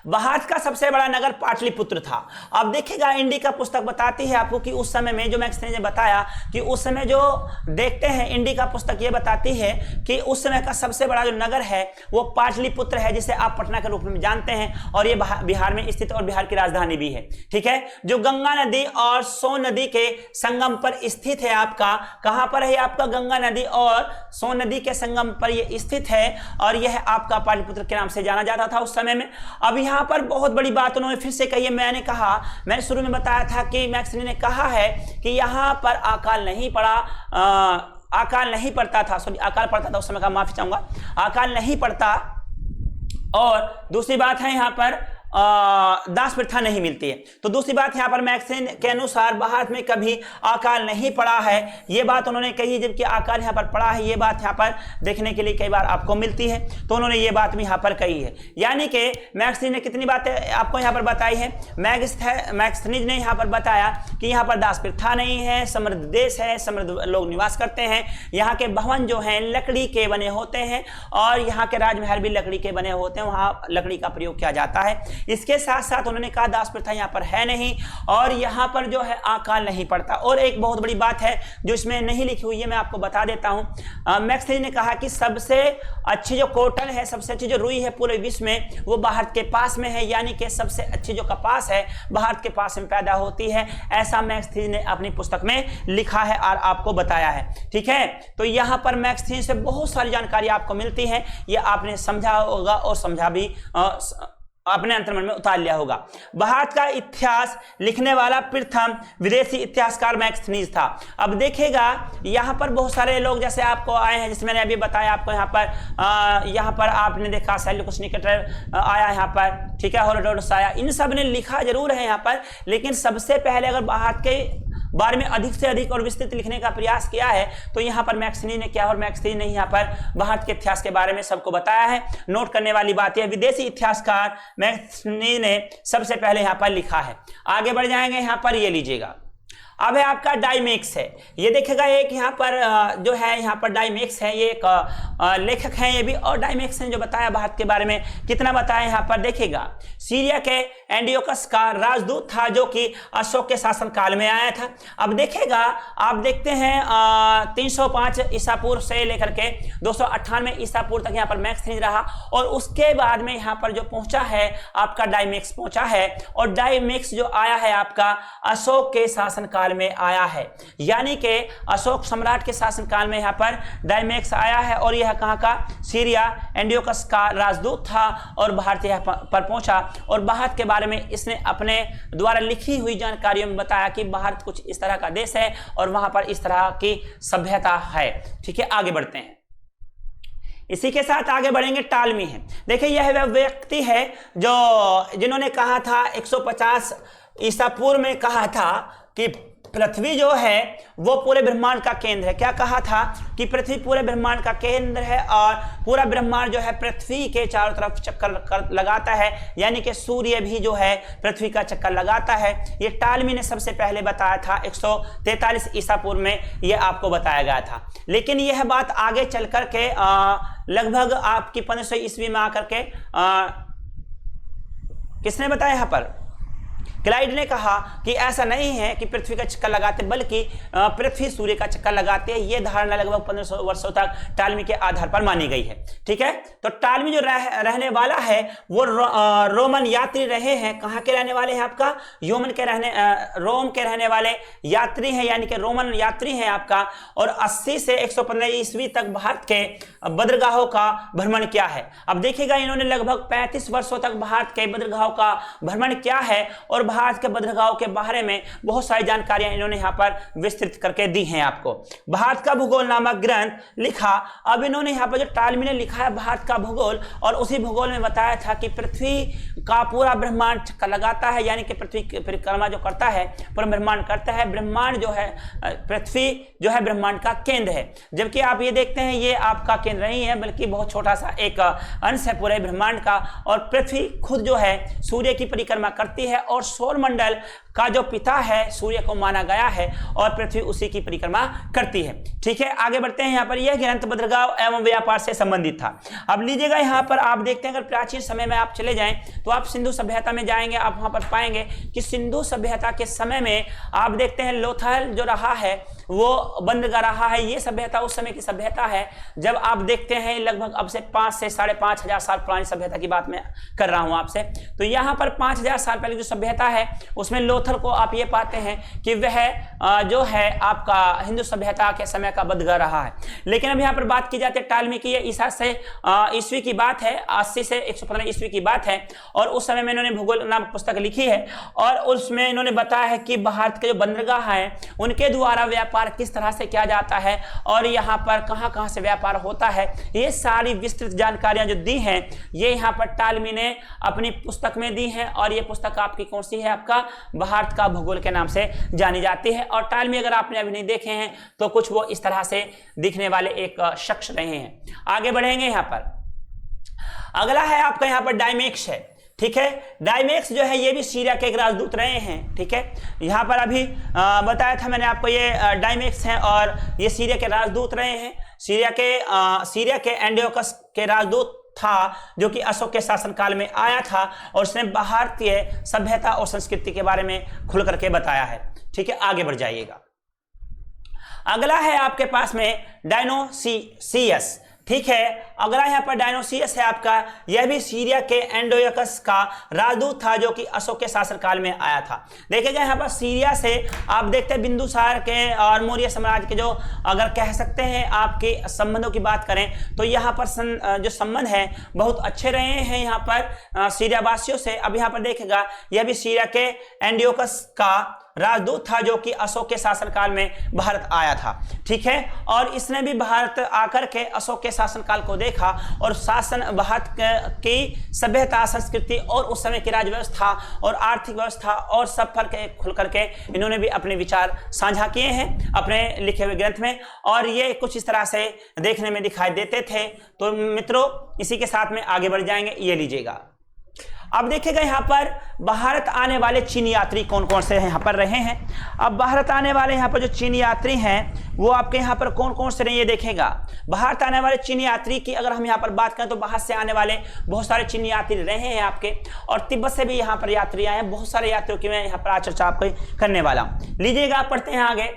भारत का सबसे बड़ा नगर पाटलिपुत्र था। अब देखिएगा इंडिका पुस्तक बताती है आपको कि उस समय में जो मैक्सिनियस ने बताया कि उस समय जो देखते हैं इंडिका पुस्तक ये बताती है कि उस समय का सबसे बड़ा जो नगर है वो पाटलिपुत्र है, जिसे आप पटना के रूप में जानते हैं, और ये बिहार में स्थित और बिहार की राजधानी भी है, ठीक है। जो गंगा नदी और सोन नदी के संगम पर स्थित है, आपका कहां पर है, आपका गंगा नदी और सोन नदी के संगम पर यह स्थित है, और यह आपका पाटलिपुत्र के नाम से जाना जाता था उस समय में। अब यहाँ पर बहुत बड़ी बात उन्होंने फिर से कही है। मैंने शुरू में बताया था कि मैक्सिनियस ने कहा है कि यहाँ पर अकाल नहीं पड़ा, अकाल नहीं पड़ता था, सॉरी अकाल पड़ता था उस समय का, माफी चाहूंगा, अकाल नहीं पड़ता। और दूसरी बात है यहाँ पर दास प्रथा नहीं मिलती है। तो दूसरी बात यहाँ पर मैक्सिनियस के अनुसार भारत में कभी अकाल नहीं पड़ा है, ये बात उन्होंने कही, जबकि अकाल यहाँ पर पड़ा है, ये बात यहाँ पर देखने के लिए कई बार आपको मिलती है। तो उन्होंने ये बात भी यहाँ पर कही है, यानी कि मैक्सिनियस ने कितनी बातें आपको यहाँ पर बताई है। मैक्सिनियस ने यहाँ पर बताया कि यहाँ पर दास प्रथा नहीं है, समृद्ध देश है, समृद्ध लोग निवास करते हैं, यहाँ के भवन जो हैं लकड़ी के बने होते हैं और यहाँ के राजमहल भी लकड़ी के बने होते हैं, वहाँ लकड़ी का प्रयोग किया जाता है। इसके साथ साथ उन्होंने कहा दास प्रथा यहाँ पर है नहीं, और यहाँ पर जो है अकाल नहीं पड़ता। और एक बहुत बड़ी बात है जो इसमें नहीं लिखी हुई है, मैं आपको बता देता हूँ। मैक्सिनियस ने कहा कि सबसे अच्छी जो कॉटन है, सबसे अच्छी जो रुई है पूरे विश्व में, वो भारत के पास में है, यानी कि सबसे अच्छी जो कपास है भारत के पास में पैदा होती है। ऐसा मैक्सिनियस ने अपनी पुस्तक में लिखा है और आपको बताया है, ठीक है। तो यहाँ पर मैक्सिनियस से बहुत सारी जानकारी आपको मिलती है, ये आपने समझा होगा और समझा भी अपने अंतर्मन में उतार लिया होगा। भारत का इतिहास लिखने वाला प्रथम विदेशी इतिहासकार मैक्सनीज था। अब देखिएगा यहाँ पर बहुत सारे लोग जैसे आपको आए हैं, जैसे मैंने अभी बताया आपको यहाँ पर आपने देखा सेल्यूकस निकेटर आया यहाँ पर, ठीक है, हेरोडोटस आया, इन सब ने लिखा जरूर है यहाँ पर, लेकिन सबसे पहले अगर भारत के बारे में अधिक से अधिक और विस्तृत लिखने का प्रयास किया है तो यहाँ पर मैक्सनी ने किया, और मैक्सनी ने यहाँ पर भारत के इतिहास के बारे में सबको बताया है। नोट करने वाली बात है, विदेशी इतिहासकार मैक्सनी ने सबसे पहले यहाँ पर लिखा है। आगे बढ़ जाएंगे, यहाँ पर ये लीजिएगा, अब है आपका डाइमेक्स है। ये देखेगा एक यहाँ पर जो है यहाँ पर डाइमेक्स है, ये एक लेखक हैं ये भी, और डाइमेक्स ने जो बताया भारत के बारे में कितना बताया यहाँ पर देखिएगा। सीरिया के एंटियोकस का राजदूत था जो कि अशोक के शासन काल में आया था। अब देखेगा आप देखते हैं 305 ईसा पूर्व से लेकर के 298 ईसा पूर्व तक यहाँ पर मैक्सनीज रहा, और उसके बाद में यहाँ पर जो पहुंचा है आपका डाइमेक्स पहुंचा है, और डाइमेक्स जो आया है आपका अशोक के शासन काल में आया है, यानी कि अशोक सम्राट के शासनकाल में यहाँ पर डाइमेक्स आया है, और यह कहाँ का, सीरिया एंटियोकस का राजदूत था और भारत यहाँ पर पहुंचा, और भारत के बारे में इसने अपने द्वारा लिखी हुई जानकारियों में बताया कि भारत कुछ इस तरह का देश है और वहां पर इस तरह की सभ्यता है। ठीक है, आगे बढ़ते हैं। इसी के साथ आगे बढ़ेंगे, टालमी है। देखिए यह वह व्यक्ति है जो जिन्होंने कहा था 150 ईसा पूर्व में कहा था कि पृथ्वी जो है वो पूरे ब्रह्मांड का केंद्र है। क्या कहा था कि पृथ्वी पूरे ब्रह्मांड का केंद्र है और पूरा ब्रह्मांड जो है पृथ्वी के चारों तरफ चक्कर लगाता है, यानी कि सूर्य भी जो है पृथ्वी का चक्कर लगाता है। ये टालमी ने सबसे पहले बताया था 143 ईसा पूर्व में, ये आपको बताया गया था। लेकिन यह बात आगे चल कर के लगभग आपकी 1500 ईस्वी में आकर के किसने बताया, यहाँ पर क्लाइड ने कहा कि ऐसा नहीं है कि पृथ्वी का चक्कर लगाते, बल्कि पृथ्वी सूर्य का चक्कर लगाते हैं। यह धारणा लगभग 1500 वर्षों तक टालमी के आधार पर मानी गई है। ठीक है, तो टालमी जो रहने वाला है वो रोमन यात्री रहे हैं। कहाँ के रहने वाले हैं आपका, रोम के रहने वाले यात्री हैं, यानी कि रोमन यात्री हैं आपका, और 80 से 115 ईस्वी तक भारत के बंदरगाहों का भ्रमण किया है। अब देखिएगा इन्होंने लगभग 35 वर्षों तक भारत के बंदरगाहों का भ्रमण किया है, और भारत के बंदरगाहों के बारे में बहुत सारी जानकारियां इन्होंने यहाँ पर विस्तृत करके दी हैं आपको। भारत का भूगोल नामक ग्रंथ लिखा। अब इन्होंने यहाँ पर जो टालमी ने लिखा है भारत का भूगोल, और उसी भूगोल में बताया था कि पृथ्वी का पूरा ब्रह्मांड चक्कर लगाता है, यानी कि पृथ्वी की परिक्रमा जो करता है पूरा ब्रह्मांड करता है। ब्रह्मांड जो है, पृथ्वी जो है ब्रह्मांड का केंद्र है, जबकि आप ये देखते हैं ये आपका केंद्र नहीं है, बल्कि बहुत छोटा सा एक अंश है पूरे ब्रह्मांड का। और पृथ्वी खुद जो है सूर्य की परिक्रमा करती है, और सौर मंडल का जो पिता है सूर्य को माना गया है, और पृथ्वी उसी की परिक्रमा करती है। ठीक है, आगे बढ़ते हैं। यहाँ पर यह ग्रंथ बंदरगाह एवं व्यापार से संबंधित था। अब लीजिएगा यहाँ पर आप देखते हैं, अगर प्राचीन समय में आप चले जाएं तो आप सिंधु सभ्यता में जाएंगे, आप वहां पर पाएंगे कि सिंधु सभ्यता के समय में आप देखते हैं लोथल जो रहा है वो बंदरगाह रहा है। ये सभ्यता उस समय की सभ्यता है जब आप देखते हैं लगभग अब से 5 से 5,500 साल पुरानी सभ्यता की बात मैं कर रहा हूं आपसे। तो यहाँ पर 5,000 साल पहले जो सभ्यता है उसमें लोथल को आप ये पाते हैं कि वह जो है आपका हिंदू सभ्यता के समय का बंदरगाह रहा है। लेकिन अब यहाँ पर बात की जाती है टालमी की, ये ईसा से ईस्वी की बात है, 80 से 115 ईस्वी की बात है, और उस समय में इन्होंने भूगोल नामक पुस्तक लिखी है, और उसमें इन्होंने बताया है कि भारत के जो बंदरगाह हैं उनके द्वारा व्यापार किस तरह से किया जाता है, और यहाँ पर कहाँ कहाँ से व्यापार होता है। ये सारी विस्तृत जानकारियां जो दी हैं ये यहाँ पर टालमी ने अपनी पुस्तक में दी हैं, और ये पुस्तक आपकी कौन सी है, आपका भारत का भूगोल के नाम से जानी जाती है। और टालमी अगर आपने अभी नहीं देखे हैं तो कुछ वो इस तरह से दिखने वाले एक शख्स रहे हैं। आगे बढ़ेंगे, यहाँ पर अगला है आपका यहाँ पर डाइमेक्स है। ठीक है, डाइमेक्स जो है ये भी सीरिया के एक राजदूत रहे हैं। ठीक है, यहाँ पर अभी बताया था मैंने आपको, ये डाइमेक्स हैं और ये सीरिया के राजदूत रहे हैं। सीरिया के एंटियोकस के राजदूत था जो कि अशोक के शासनकाल में आया था, और उसने भारतीय सभ्यता और संस्कृति के बारे में खुल करके बताया है। ठीक है, आगे बढ़ जाइएगा। अगला है आपके पास में डायनोसियस। ठीक है। अगला यहाँ पर डायनोसियस है आपका, यह भी सीरिया के एंडोयकस का राजदूत था जो कि अशोक के शासनकाल में आया था। देखिएगा यहाँ पर सीरिया से आप देखते हैं बिंदुसार के और मौर्य साम्राज्य के जो अगर कह सकते हैं आपके संबंधों की बात करें तो यहाँ पर जो संबंध है बहुत अच्छे रहे हैं यहाँ पर सीरिया वासियों से। अब यहाँ पर देखेगा यह भी सीरिया के एंडोयकस का राजदूत था जो कि अशोक के शासनकाल में भारत आया था। ठीक है, और इसने भी भारत आकर के अशोक के शासनकाल को देखा और भारत की सभ्यता, संस्कृति और उस समय की राज्य व्यवस्था और आर्थिक व्यवस्था और सब पर खुल करके इन्होंने भी अपने विचार साझा किए हैं अपने लिखे हुए ग्रंथ में, और ये कुछ इस तरह से देखने में दिखाई देते थे। तो मित्रों इसी के साथ में आगे बढ़ जाएंगे, ये लीजिएगा। अब देखिएगा यहाँ पर भारत आने वाले चीनी यात्री कौन कौन से यहाँ पर रहे हैं। अब भारत आने वाले यहाँ पर जो चीनी यात्री हैं वो आपके यहाँ पर कौन कौन से रहे ये देखेगा। भारत आने वाले चीनी यात्री की अगर हम यहाँ पर बात करें तो बाहर से आने वाले बहुत सारे चीनी यात्री रहे हैं आपके, और तिब्बत से भी यहाँ पर यात्री आए हैं। बहुत सारे यात्रियों की मैं यहाँ पर आज चर्चा आपको करने वाला हूँ। लीजिएगा, पढ़ते हैं आगे।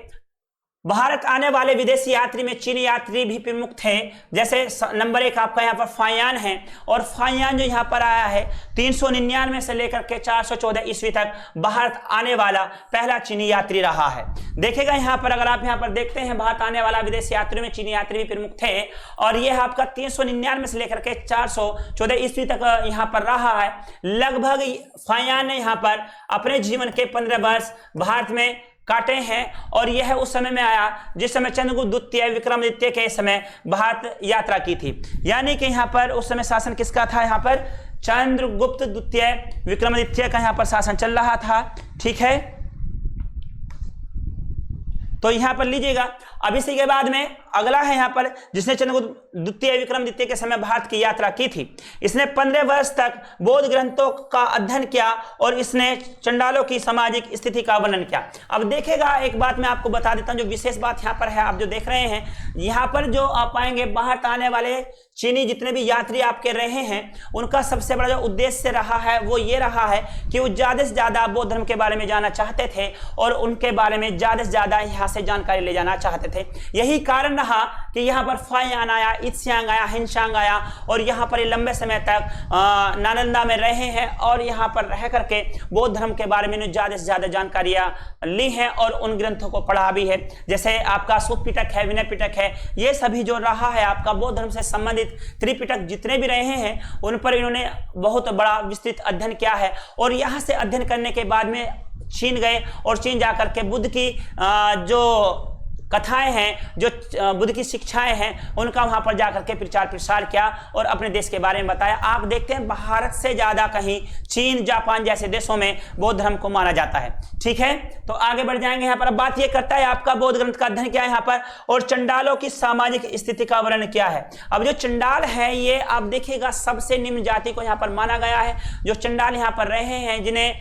भारत आने वाले विदेशी यात्री में चीनी यात्री भी प्रमुख थे। जैसे नंबर 1 आपका यहाँ पर फायान है, और फायान जो यहाँ पर आया है 399 से लेकर के 414 ईस्वी तक भारत आने वाला पहला चीनी यात्री रहा है। देखेगा यहाँ पर अगर आप यहाँ पर देखते हैं भारत आने वाला विदेशी यात्रियों में चीनी यात्री भी प्रमुख थे, और यह आपका 399 से लेकर के 414 ईस्वी तक यहाँ पर रहा है। लगभग फायान ने यहाँ पर अपने जीवन के 15 वर्ष भारत में काटे हैं, और यह उस समय में आया जिस समय चंद्रगुप्त द्वितीय विक्रमादित्य के समय भारत यात्रा की थी। यानी कि यहाँ पर उस समय शासन किसका था, यहाँ पर चंद्रगुप्त द्वितीय विक्रमादित्य का यहाँ पर शासन चल रहा था। ठीक है, तो यहाँ पर लीजिएगा। अब इसी के बाद में अगला है यहाँ पर जिसने चंद्रगुप्त द्वितीय विक्रमादित्य के समय भारत की यात्रा की थी। इसने 15 वर्ष तक बौद्ध ग्रंथों का अध्ययन किया और इसने चंडालों की सामाजिक स्थिति का वर्णन किया। अब देखेगा एक बात मैं आपको बता देता हूँ, जो विशेष बात यहाँ पर है, आप जो देख रहे हैं यहाँ पर जो आप पाएंगे भारत आने वाले चीनी जितने भी यात्री आपके रहे हैं उनका सबसे बड़ा जो उद्देश्य रहा है वो ये रहा है कि वो ज्यादा से ज्यादा बौद्ध धर्म के बारे में जानना चाहते थे और उनके बारे में ज्यादा से ज्यादा यहाँ से जानकारी ले जाना चाहते थे। यही कारण रहा कि यहाँ पर फायान आया, इत्स्यांग आया, हिनशांग आया, और यहाँ पर लंबे समय तक नालंदा में रहे हैं और यहाँ पर रह करके बौद्ध धर्म के बारे में ज्यादा से ज्यादा जानकारियां ली हैं और उन ग्रंथों को पढ़ा भी है। जैसे आपका सूत पिटक है, विनय पिटक है, ये सभी जो रहा है आपका बौद्ध धर्म से संबंधित त्रिपिटक जितने भी रहे हैं उन पर इन्होंने बहुत बड़ा विस्तृत अध्ययन किया है। और यहाँ से अध्ययन करने के बाद में चीन गए और चीन जाकर के बुद्ध की जो कथाएं हैं, जो बुद्ध की शिक्षाएं हैं, उनका वहां पर जाकर के प्रचार प्रसार किया और अपने देश के बारे में बताया। आप देखते हैं भारत से ज्यादा कहीं चीन, जापान जैसे देशों में बौद्ध धर्म को माना जाता है। ठीक है, तो आगे बढ़ जाएंगे। यहाँ पर अब बात ये करता है आपका बौद्ध ग्रंथ का अध्ययन किया है यहाँ पर, और चंडालों की सामाजिक स्थिति का वर्णन किया है। अब जो चंडाल है ये आप देखिएगा सबसे निम्न जाति को यहाँ पर माना गया है। जो चंडाल यहाँ पर रहे हैं जिन्हें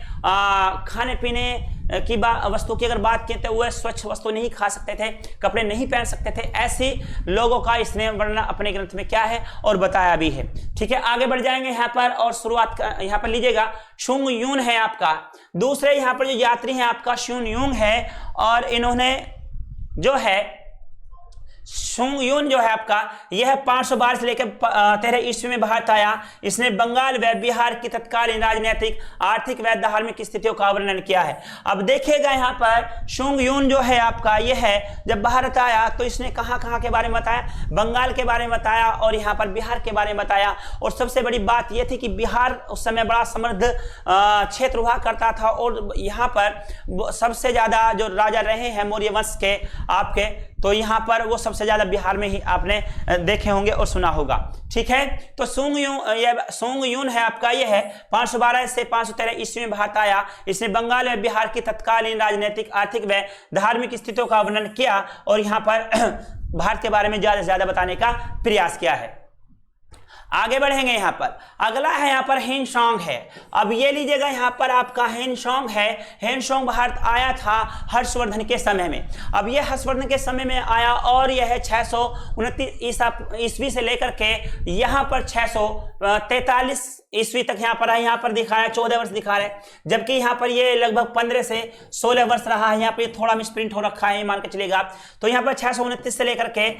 खाने पीने की वस्तु की अगर बात की तो वह स्वच्छ वस्तु नहीं खा सकते थे, कपड़े नहीं पहन सकते थे, ऐसे लोगों का इसने वर्णन अपने ग्रंथ में क्या है और बताया भी है। ठीक है, आगे बढ़ जाएंगे यहाँ पर और शुरुआत यहाँ पर लीजिएगा। शुंग यून है आपका दूसरे यहाँ पर जो यात्री हैं आपका शुंग यून है, और इन्होंने जो है शुंग यून जो है आपका यह 512 से लेकर 13 ईस्वी में भारत आया। इसने बंगाल व बिहार की तत्कालीन राजनीतिक, आर्थिक व धार्मिक स्थितियों का वर्णन किया है। अब देखिएगा यहाँ पर शुंग यून जो है आपका यह है जब भारत आया तो इसने कहाँ कहाँ के बारे में बताया, बंगाल के बारे में बताया और यहाँ पर बिहार के बारे में बताया। और सबसे बड़ी बात यह थी कि बिहार उस समय बड़ा समृद्ध क्षेत्र हुआ करता था और यहाँ पर सबसे ज्यादा जो राजा रहे हैं मौर्य वंश के आपके, तो यहाँ पर वो सबसे ज्यादा बिहार में ही आपने देखे होंगे और सुना होगा। ठीक है, तो शुंग यून है आपका ये है 512 से 513 ईस्वी में भारत आया। इसने बंगाल व बिहार की तत्कालीन राजनीतिक, आर्थिक व धार्मिक स्थितियों का वर्णन किया और यहाँ पर भारत के बारे में ज्यादा से ज्यादा बताने का प्रयास किया है। आगे बढ़ेंगे यहाँ पर अगला है यहाँ पर हिनशोंग है। अब ये लीजिएगा यहाँ पर आपका हिनशोंग है। हिनशोंग भारत आया था हर्षवर्धन के समय में। अब ये हर्षवर्धन के समय में आया और यह है 629 ईस्वी से लेकर के यहाँ पर 643 ईस्वी तक यहाँ पर है। यहाँ पर दिखा है 14 वर्ष दिखा रहे हैं, जबकि यहाँ पर ये लगभग 15 से 16 वर्ष रहा है। यहाँ पर थोड़ा मिसप्रिंट हो रखा है, मान के चलिएगा। तो यहाँ पर 629 से लेकर के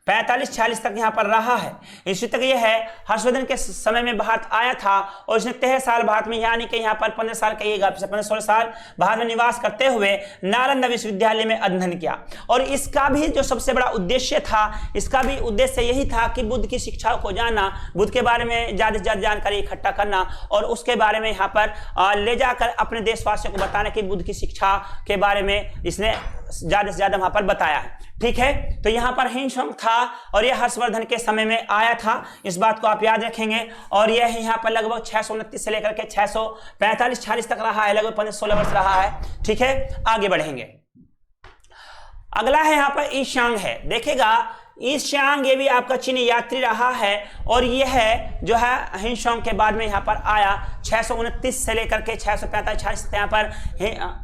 45-46 तक यहाँ पर रहा है। इसी तक ये है हर्षवर्धन के समय में भारत आया था और इसने 13 साल भारत में, यानी कि यहाँ पर 15 साल कहिएगा, 15-16 साल भारत में निवास करते हुए नालंदा विश्वविद्यालय में अध्ययन किया। और इसका भी जो सबसे बड़ा उद्देश्य था, इसका भी उद्देश्य यही था कि बुद्ध की शिक्षाओं को जानना, बुद्ध के बारे में ज़्यादा से ज़्यादा जानकारी इकट्ठा करना और उसके बारे में यहाँ पर ले जाकर अपने देशवासियों को बताना कि बुद्ध की शिक्षा के बारे में इसने ज़्यादा से ज़्यादा वहाँ पर बताया है। ठीक है, तो यहाँ पर हिंसंग था और यह हर्षवर्धन के समय में आया था, इस बात को आप याद रखेंगे। और यह यहाँ पर लगभग 629 से लेकर के 645-46 तक रहा है, लगभग 15-16 वर्ष रहा है। ठीक है, आगे बढ़ेंगे। अगला है यहाँ पर ई शांग है, देखिएगा ई शांग ये भी आपका चीनी यात्री रहा है और यह है जो है हिंसंग के बाद में यहाँ पर आया। 629 से लेकर के 645-46 यहाँ पर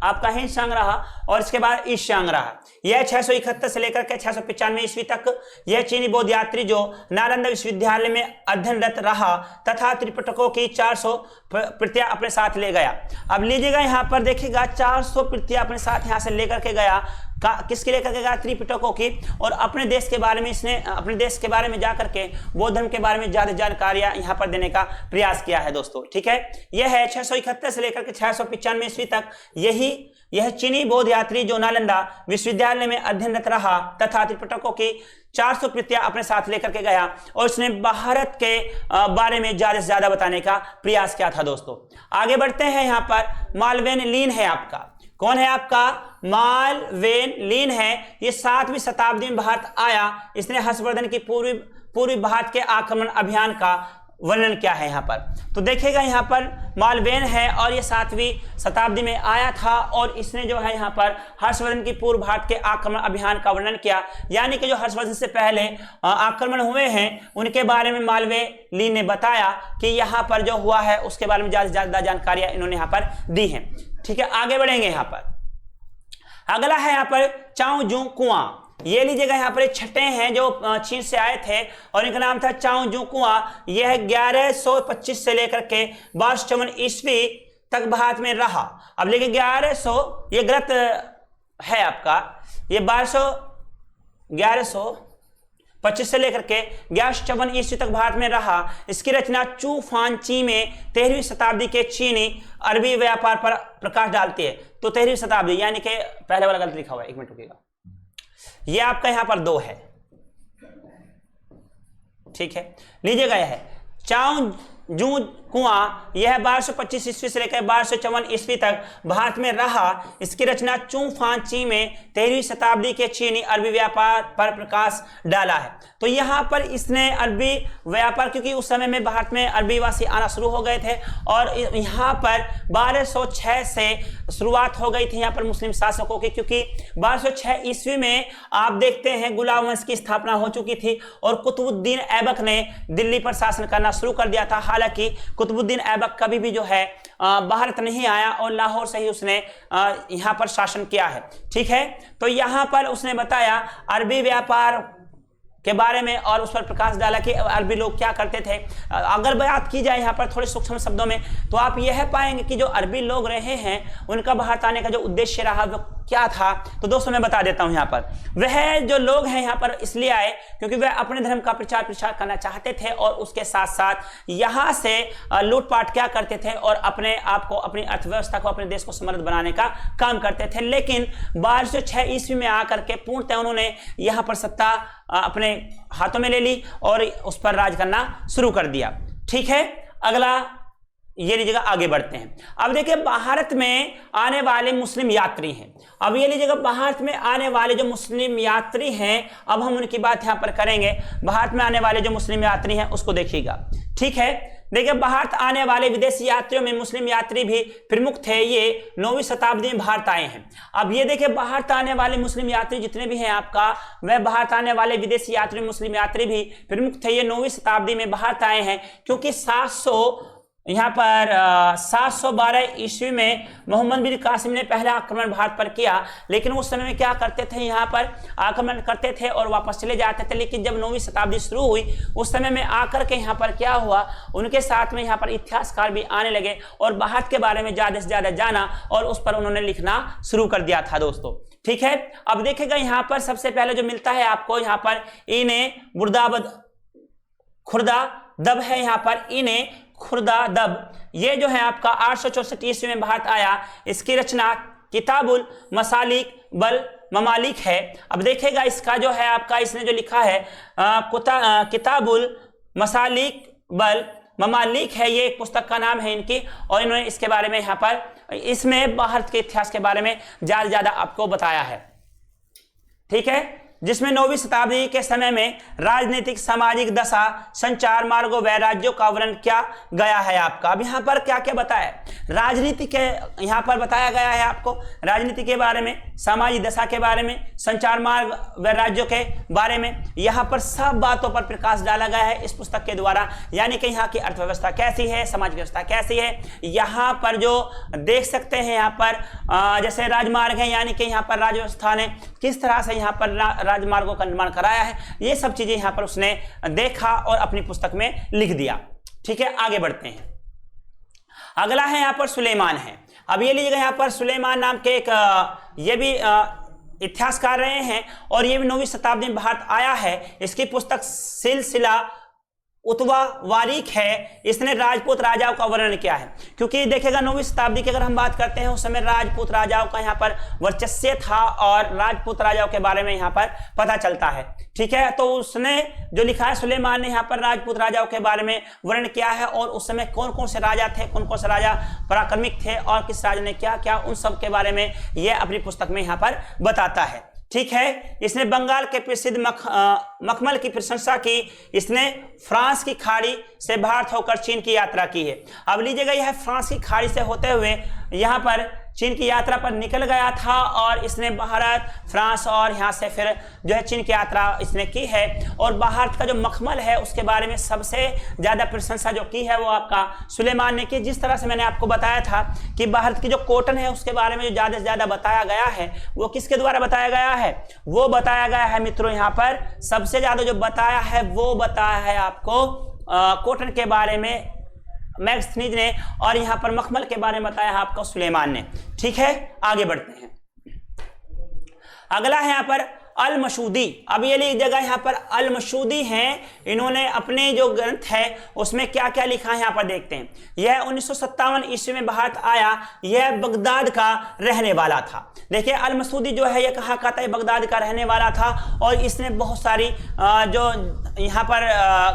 आपका हिंसंग रहा और इसके बाद ई शांग रहा। यह 671 से लेकर के 695 ईस्वी तक यह चीनी बौद्ध यात्री जो नालंदा विश्वविद्यालय में अध्ययनरत रहा तथा त्रिपिटकों की 400 प्रतियां अपने साथ ले गया। अब लीजिएगा यहाँ पर देखिएगा 400 प्रतियां अपने साथ यहाँ से लेकर के गया, किसके लेकर के गया? त्रिपिटकों की। और अपने देश के बारे में इसने अपने देश के बारे में जाकर के बौद्ध धर्म के बारे में ज्यादा जानकारियां यहाँ पर देने का प्रयास किया है दोस्तों। ठीक है, यह है 671 से लेकर के 695 ईस्वी तक यह चीनी बौद्ध यात्री जो नालंदा विश्वविद्यालय में अध्ययनरत रहा तथा त्रिपिटकों की 400 प्रतियां अपने साथ लेकर के गया और इसने भारत के बारे में ज्यादा से ज्यादा बताने का प्रयास किया था दोस्तों। आगे बढ़ते हैं, यहाँ पर मालवेन लीन है आपका। कौन है आपका? मालवेन लीन है। ये 7वीं शताब्दी में भारत आया। इसने हर्षवर्धन की पूर्वी भारत के आक्रमण अभियान का वर्णन किया है यहाँ पर। तो देखिएगा यहाँ पर मालवेन है और ये 7वीं शताब्दी में आया था और इसने जो है यहाँ पर हर्षवर्धन की पूर्व भारत के आक्रमण अभियान का वर्णन किया, यानी कि जो हर्षवर्धन से पहले आक्रमण हुए हैं उनके बारे में मालवेन लीन ने बताया कि यहाँ पर जो हुआ है उसके बारे में ज़्यादा से ज़्यादा जानकारियाँ इन्होंने यहाँ पर दी हैं। ठीक है, आगे बढ़ेंगे। यहाँ पर अगला है यहाँ पर चाओ जू कुआं। ये लीजिएगा यहाँ पर छठे हैं जो चीन से आए थे और इनका नाम था चाओ जू कुआं। यह 1125 से लेकर के 1254 ईस्वी तक भारत में रहा। अब लेकिन 1100 ये गलत है आपका, ये 1125 से लेकर के 1154 ईस्वी तक भारत में रहा। इसकी रचना चू फानची में 13वीं शताब्दी के चीनी अरबी व्यापार पर प्रकाश डालती है। तो 13वीं शताब्दी यानी कि पहले वाला गलत लिखा हुआ है, एक मिनट रुकिएगा। ये आपका यहां पर 2 है। ठीक है, लीजिएगा यह है चाओ जू कुआं। यह 1225 ईस्वी से लेकर 1254 ईस्वी तक भारत में रहा। इसकी रचना चू फानची में 13वीं शताब्दी के चीनी अरबी व्यापार पर प्रकाश डाला है। तो यहाँ पर इसने अरबी व्यापार, क्योंकि उस समय में भारत में अरबीवासी आना शुरू हो गए थे और यहाँ पर 1206 से शुरुआत हो गई थी यहाँ पर मुस्लिम शासकों की, क्योंकि 1206 ईस्वी में आप देखते हैं गुलाम वंश की स्थापना हो चुकी थी और कुतुबुद्दीन ऐबक ने दिल्ली पर शासन करना शुरू कर दिया था। हालांकि कुतुबुद्दीन ऐबक कभी भी जो है भारत नहीं आया और लाहौर से ही उसने यहाँ पर शासन किया है। ठीक है, तो यहाँ पर उसने बताया अरबी व्यापार के बारे में और उस पर प्रकाश डाला कि अरबी लोग क्या करते थे। अगर बात की जाए यहाँ पर थोड़े सूक्ष्म शब्दों में तो आप यह पाएंगे कि जो अरबी लोग रहे हैं उनका भारत आने का जो उद्देश्य रहा वो क्या था। तो दोस्तों मैं बता देता हूँ, यहाँ पर वह जो लोग हैं यहाँ पर इसलिए आए क्योंकि वह अपने धर्म का प्रचार प्रसार करना चाहते थे और उसके साथ साथ यहाँ से लूटपाट क्या करते थे और अपने आप को, अपनी अर्थव्यवस्था को, अपने देश को समृद्ध बनाने का काम करते थे। लेकिन 1206 ईस्वी में आकर के पूर्णतः उन्होंने यहाँ पर सत्ता अपने हाथों में ले ली और उस पर राज करना शुरू कर दिया। ठीक है, अगला ये लीजिएगा, आगे बढ़ते हैं। अब देखिए भारत में आने वाले मुस्लिम यात्री हैं। अब ये लीजिएगा भारत में आने वाले जो मुस्लिम यात्री हैं, अब हम उनकी बात यहाँ पर करेंगे। भारत में आने वाले जो मुस्लिम यात्री हैं उसको देखिएगा। ठीक है, देखिए भारत आने वाले विदेशी यात्रियों में मुस्लिम यात्री भी प्रमुख थे। ये 9वीं शताब्दी में भारत आए हैं। अब ये देखिए भारत आने वाले मुस्लिम यात्री जितने भी हैं आपका, वह भारत आने वाले विदेशी यात्री मुस्लिम यात्री भी प्रमुख थे। ये 9वीं शताब्दी में भारत आए हैं क्योंकि यहाँ पर 712 ईस्वी में मोहम्मद बिन कासिम ने पहला आक्रमण भारत पर किया, लेकिन उस समय में क्या करते थे, यहाँ पर आक्रमण करते थे और वापस चले जाते थे। लेकिन जब 9वीं शताब्दी शुरू हुई उस समय में आकर के यहाँ पर क्या हुआ, उनके साथ में यहाँ पर इतिहासकार भी आने लगे और भारत के बारे में ज़्यादा से ज़्यादा जाना और उस पर उन्होंने लिखना शुरू कर दिया था दोस्तों। ठीक है, अब देखेगा यहाँ पर सबसे पहले जो मिलता है आपको, यहाँ पर इन्हें मुर्दाबाद खुर्दा दब है, यहाँ पर इन्हें खुर्दा दब, ये जो है आपका 864 ईस्वी में भारत आया। इसकी रचना किताबुल मसालिक बल ममालिक है। अब देखेगा इसका जो है आपका, इसने जो लिखा है किताबुल मसालिक बल ममालिक है, ये एक पुस्तक का नाम है इनकी, और इन्होंने इसके बारे में यहाँ पर इसमें भारत के इतिहास के बारे में ज्यादा आपको बताया है। ठीक है, जिसमें 9वीं शताब्दी के समय में राजनीतिक सामाजिक दशा संचार मार्गों व राज्यों का वर्णन किया गया है आपका। अब यहाँ पर क्या क्या बताया, राजनीति के यहाँ पर बताया गया है आपको, राजनीति के बारे में, सामाजिक दशा के बारे में, संचार मार्ग व राज्यों के बारे में, यहाँ पर सब बातों पर प्रकाश डाला गया है इस पुस्तक के द्वारा। यानी कि यहाँ की अर्थव्यवस्था कैसी है, सामाजिक व्यवस्था कैसी है, यहाँ पर जो देख सकते हैं यहाँ पर जैसे राजमार्ग है, यानी कि यहाँ पर राजव्यवस्था ने किस तरह से यहाँ पर राजमार्गों का निर्माण कराया है, ये सब चीजें यहां पर उसने देखा और अपनी पुस्तक में लिख दिया। ठीक है, आगे बढ़ते हैं। अगला है यहां पर सुलेमान है। अब ये लीजिएगा, यहां पर सुलेमान नाम के एक ये भी इतिहासकार रहे हैं और ये भी 9वीं शताब्दी में भारत आया है। इसकी पुस्तक सिलसिला उतवा वारीख है। इसने राजपूत राजाओं का वर्णन किया है, क्योंकि देखेगा 9वीं शताब्दी की अगर हम बात करते हैं उस समय राजपूत राजाओं का यहाँ पर वर्चस्व था और राजपूत राजाओं के बारे में यहाँ पर पता चलता है। ठीक है, तो उसने जो लिखा है सुलेमान ने यहाँ पर राजपूत राजाओं के बारे में वर्णन किया है और उस समय कौन कौन से राजा थे, कौन कौन से राजा पराक्रमिक थे और किस राजा ने क्या क्या, उन सब के बारे में यह अपनी पुस्तक में यहाँ पर बताता है। ठीक है, इसने बंगाल के प्रसिद्ध मखमल की प्रशंसा की। इसने फ्रांस की खाड़ी से भारत होकर चीन की यात्रा की है। अब लीजिएगा, यह फ्रांस की खाड़ी से होते हुए यहाँ पर चीन की यात्रा पर निकल गया था और इसने भारत, फ्रांस और यहाँ से फिर जो है चीन की यात्रा इसने की है। और भारत का जो मखमल है उसके बारे में सबसे ज़्यादा प्रशंसा जो की है वो आपका सुलेमान ने की। जिस तरह से मैंने आपको बताया था कि भारत की जो कॉटन है उसके बारे में जो ज़्यादा से ज़्यादा बताया गया है वो किसके द्वारा बताया गया है, वो बताया गया है मित्रों, यहाँ पर सबसे ज़्यादा जो बताया है वो बताया है आपको कॉटन के बारे में मैग्स्थनीज ने, और यहाँ पर मखमल के बारे में बताया है आपको सुलेमान ने। ठीक है, आगे बढ़ते हैं। अगला है यहाँ पर अल मसूदी। अब ये लीजिएगा, यहाँ पर अल मसूदी हैं, इन्होंने अपने जो ग्रंथ है उसमें क्या क्या लिखा है यहाँ पर देखते हैं। यह 1957 ईस्वी में भारत आया। यह बगदाद का रहने वाला था। देखिए, अल मसूदी जो है ये कहाँ का था, ये बगदाद का रहने वाला था और इसने बहुत सारी जो यहाँ पर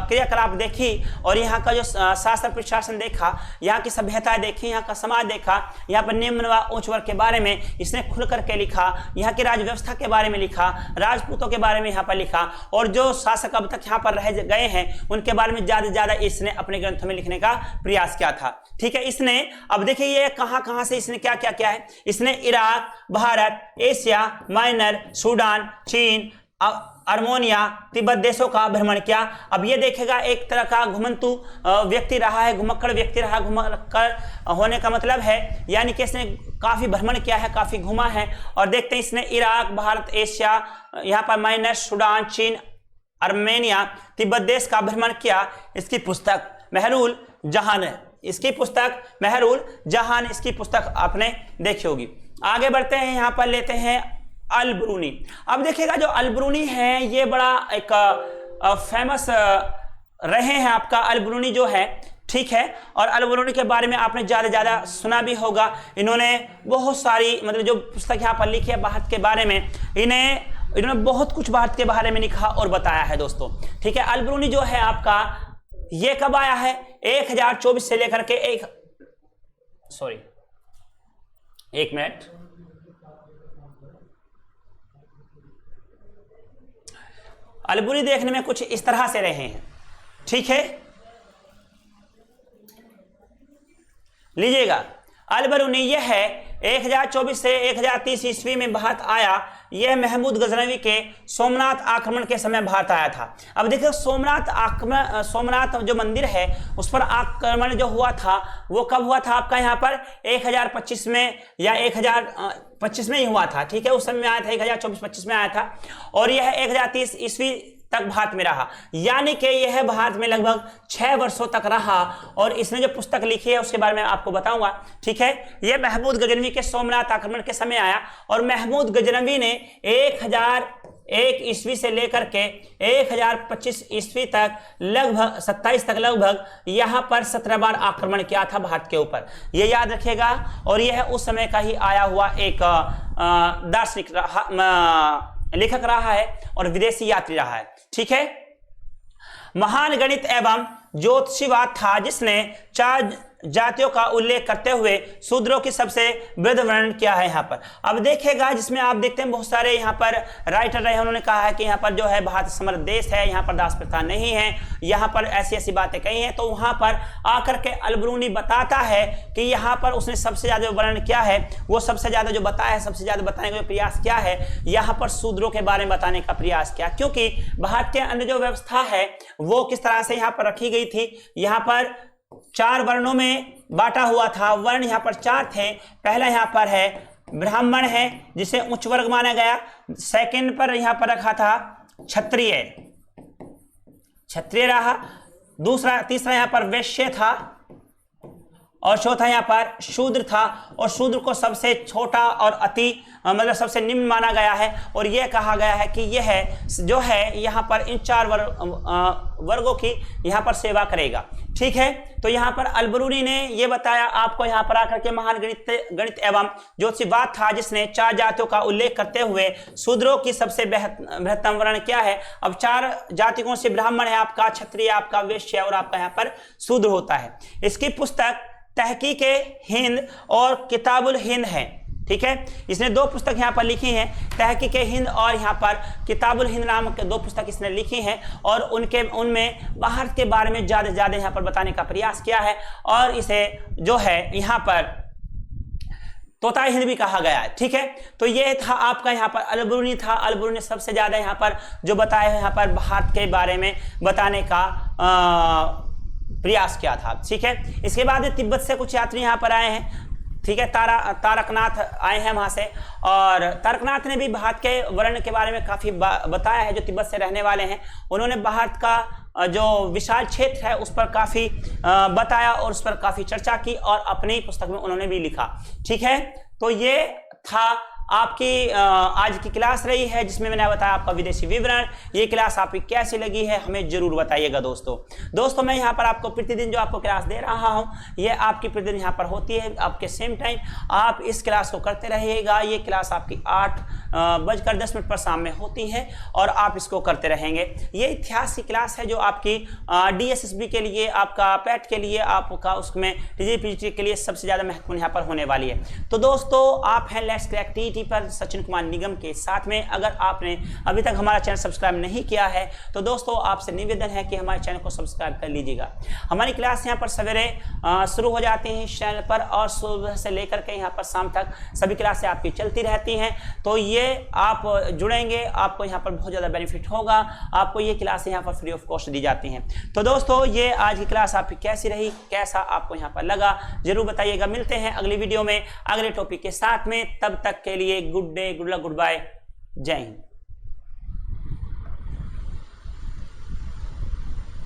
क्रियाकलाप देखी और यहाँ का जो शासन प्रशासन देखा, यहाँ की सभ्यता देखी, यहाँ का समाज देखा, यहाँ पर निम्न व उच्च वर्ग के बारे में इसने खुल करके लिखा, यहाँ की राज्य व्यवस्था के बारे में लिखा, राजपूतों के बारे में यहाँ पर लिखा और जो शासक अब तक यहाँ पर रह गए हैं उनके बारे में ज्यादा से ज्यादा इसने अपने ग्रंथों में लिखने का प्रयास किया था। ठीक है, इसने अब देखिए ये कहाँ से इसने क्या क्या किया है। इसने Iraq, Bharat, Asia minor, Sudan, चीन, अर्मेनिया, तिब्बत देशों का भ्रमण किया। अब ये देखेगा एक तरह का घुमंतु व्यक्ति रहा है, घुमक्कड़ व्यक्ति रहा। घुमक्कड़ होने का मतलब है यानी कि इसने काफी भ्रमण किया है, काफी घुमा है। और देखते हैं इसने इराक, भारत, एशिया, यहाँ पर माइनर, सूडान, चीन, अर्मेनिया, तिब्बत देश का भ्रमण किया। इसकी पुस्तक महरुल जहान है, इसकी पुस्तक महरुल जहान, इसकी पुस्तक आपने देखी होगी। आगे बढ़ते हैं, यहाँ पर लेते हैं अल ब्रूनी। अब देखिएगा जो अल ब्रूनी है ये बड़ा एक फेमस रहे हैं आपका अल ब्रूनी जो है। ठीक है, और अल ब्रूनी के बारे में आपने ज्यादा सुना भी होगा। इन्होंने बहुत सारी मतलब जो पुस्तक यहाँ पर लिखी है भारत के बारे में, इन्होंने बहुत कुछ भारत के बारे में लिखा और बताया है दोस्तों। ठीक है, अल ब्रूनी जो है आपका ये कब आया है, 1024 से लेकर के एक मिनट, अल ब्रूनी देखने में कुछ इस तरह से रहे हैं। ठीक है, लीजिएगा अल ब्रूनी ये है 1024 से 1030 ईस्वी में भारत आया, यह महमूद गजनवी के सोमनाथ आक्रमण के समय भारत आया था। अब देखिए सोमनाथ जो मंदिर है उस पर आक्रमण जो हुआ था वो कब हुआ था आपका यहाँ पर 1025 में या 1025 में ही हुआ था, ठीक है, उस समय में आया था, 1024-25 में आया था और यह 1030 ईस्वी तक भारत में रहा, यानी कि यह भारत में लगभग 6 वर्षों तक रहा। और इसने जो पुस्तक लिखी है उसके बारे में आपको बताऊंगा, ठीक है। यह महमूद गजनवी के सोमनाथ आक्रमण के समय आया और महमूद गजनवी ने 1001 ईस्वी से लेकर के 1025 ईस्वी तक लगभग 27 तक लगभग यहाँ पर 17 बार आक्रमण किया था भारत के ऊपर, ये याद रखिएगा। और यह उस समय का ही आया हुआ एक दार्शनिक लेखक रहा है और विदेशी यात्री रहा है, ठीक है। महान गणित एवं ज्योतिषीवाद था जिसने 4 जातियों का उल्लेख करते हुए शूद्रों की सबसे वृद्ध वर्णन किया है यहाँ पर। अब देखेगा जिसमें आप देखते हैं बहुत सारे यहाँ पर राइटर रहे, उन्होंने कहा है कि यहाँ पर जो है भारत समृद्ध देश है, यहाँ पर दास प्रथा नहीं है, यहाँ पर ऐसी ऐसी बातें कही हैं। तो वहाँ पर आकर के अलबरूनी बताता है कि यहाँ पर उसने सबसे ज्यादा वर्णन किया है, वो सबसे ज्यादा जो बताया है, सबसे ज्यादा बताने का प्रयास किया है यहाँ पर शूद्रों के बारे में बताने का प्रयास किया, क्योंकि भारत के अंदर जो व्यवस्था है वो किस तरह से यहाँ पर रखी गई थी। यहाँ पर 4 वर्णों में बांटा हुआ था, वर्ण यहाँ पर 4 थे। पहला यहाँ पर है ब्राह्मण है जिसे उच्च वर्ग माना गया, सेकंड पर यहाँ पर रखा था क्षत्रिय रहा, तीसरा यहाँ पर वैश्य था और चौथा यहाँ पर शूद्र था। और शूद्र को सबसे छोटा और अति मतलब सबसे निम्न माना गया है और यह कहा गया है कि यह जो है यहाँ पर इन 4 वर्गों की यहाँ पर सेवा करेगा, ठीक है। तो यहाँ पर अलबरूनी ने यह बताया आपको यहाँ पर आकर के महान गणित एवं ज्योतिषीवाद था जिसने 4 जातियों का उल्लेख करते हुए शूद्रों की सबसे बृहत्तम वर्ण क्या है। अब 4 जातियों से ब्राह्मण है आपका, क्षत्रिय आपका, वैश्य और आपका यहाँ पर शूद्र होता है। इसकी पुस्तक तहकीक हिंद और किताबुल हिंद है, ठीक है। इसने 2 पुस्तक यहाँ पर लिखी हैं, तहकीक हिंद और यहाँ पर किताबुल हिंद नामक 2 पुस्तक इसने लिखी हैं और उनमें भारत के बारे में ज्यादा यहाँ पर बताने का प्रयास किया है और इसे जो है यहाँ पर तोता हिंद भी कहा गया है, ठीक है। तो ये था आपका यहाँ पर अलबरूनी था। अलबरूनी ने सबसे ज्यादा यहाँ पर जो बताया है यहाँ पर भारत के बारे में बताने का प्रयास किया था, ठीक है। इसके बाद तिब्बत से कुछ यात्री यहाँ पर आए हैं, ठीक है। तारकनाथ आए हैं वहां से और तारकनाथ ने भी भारत के वर्ण के बारे में काफी बताया है। जो तिब्बत से रहने वाले हैं उन्होंने भारत का जो विशाल क्षेत्र है उस पर काफी बताया और उस पर काफी चर्चा की और अपनी पुस्तक में उन्होंने भी लिखा, ठीक है। तो ये था आपकी आज की क्लास रही है जिसमें मैंने बताया आपका विदेशी विवरण। ये क्लास आपकी कैसी लगी है हमें जरूर बताइएगा दोस्तों। मैं यहाँ पर आपको प्रतिदिन जो आपको क्लास दे रहा हूँ ये आपकी प्रतिदिन यहाँ पर होती है आपके सेम टाइम। आप इस क्लास को करते रहिएगा। ये क्लास आपकी 8:10 पर शाम में होती है और आप इसको करते रहेंगे। ये इतिहास की क्लास है जो आपकी DSSB के लिए, आपका पैट के लिए, आपका उसमें TGPGT के लिए सबसे ज़्यादा महत्वपूर्ण यहाँ पर होने वाली है। तो दोस्तों आप हैं लेट्स क्रैक TET पर सचिन कुमार निगम के साथ में। अगर आपने अभी तक हमारा चैनल सब्सक्राइब नहीं किया है तो दोस्तों आपसे निवेदन है कि हमारे चैनल को सब्सक्राइब कर लीजिएगा। हमारी क्लास यहाँ पर सवेरे शुरू हो जाती है इस चैनल पर और सुबह से लेकर के यहाँ पर शाम तक सभी क्लासें आपकी चलती रहती हैं। तो ये आप जुड़ेंगे, आपको यहाँ पर बहुत ज़्यादा बेनिफिट होगा। आपको ये क्लासें यहाँ पर फ्री ऑफ कॉस्ट दी जाती हैं। तो दोस्तों ये आज की क्लास आपकी कैसी रही, कैसा आपको यहाँ पर लगा जरूर बताइएगा। मिलते हैं अगली वीडियो में अगले टॉपिक के साथ में। तब तक के लिए good day, good luck, good bye, जय हिंद।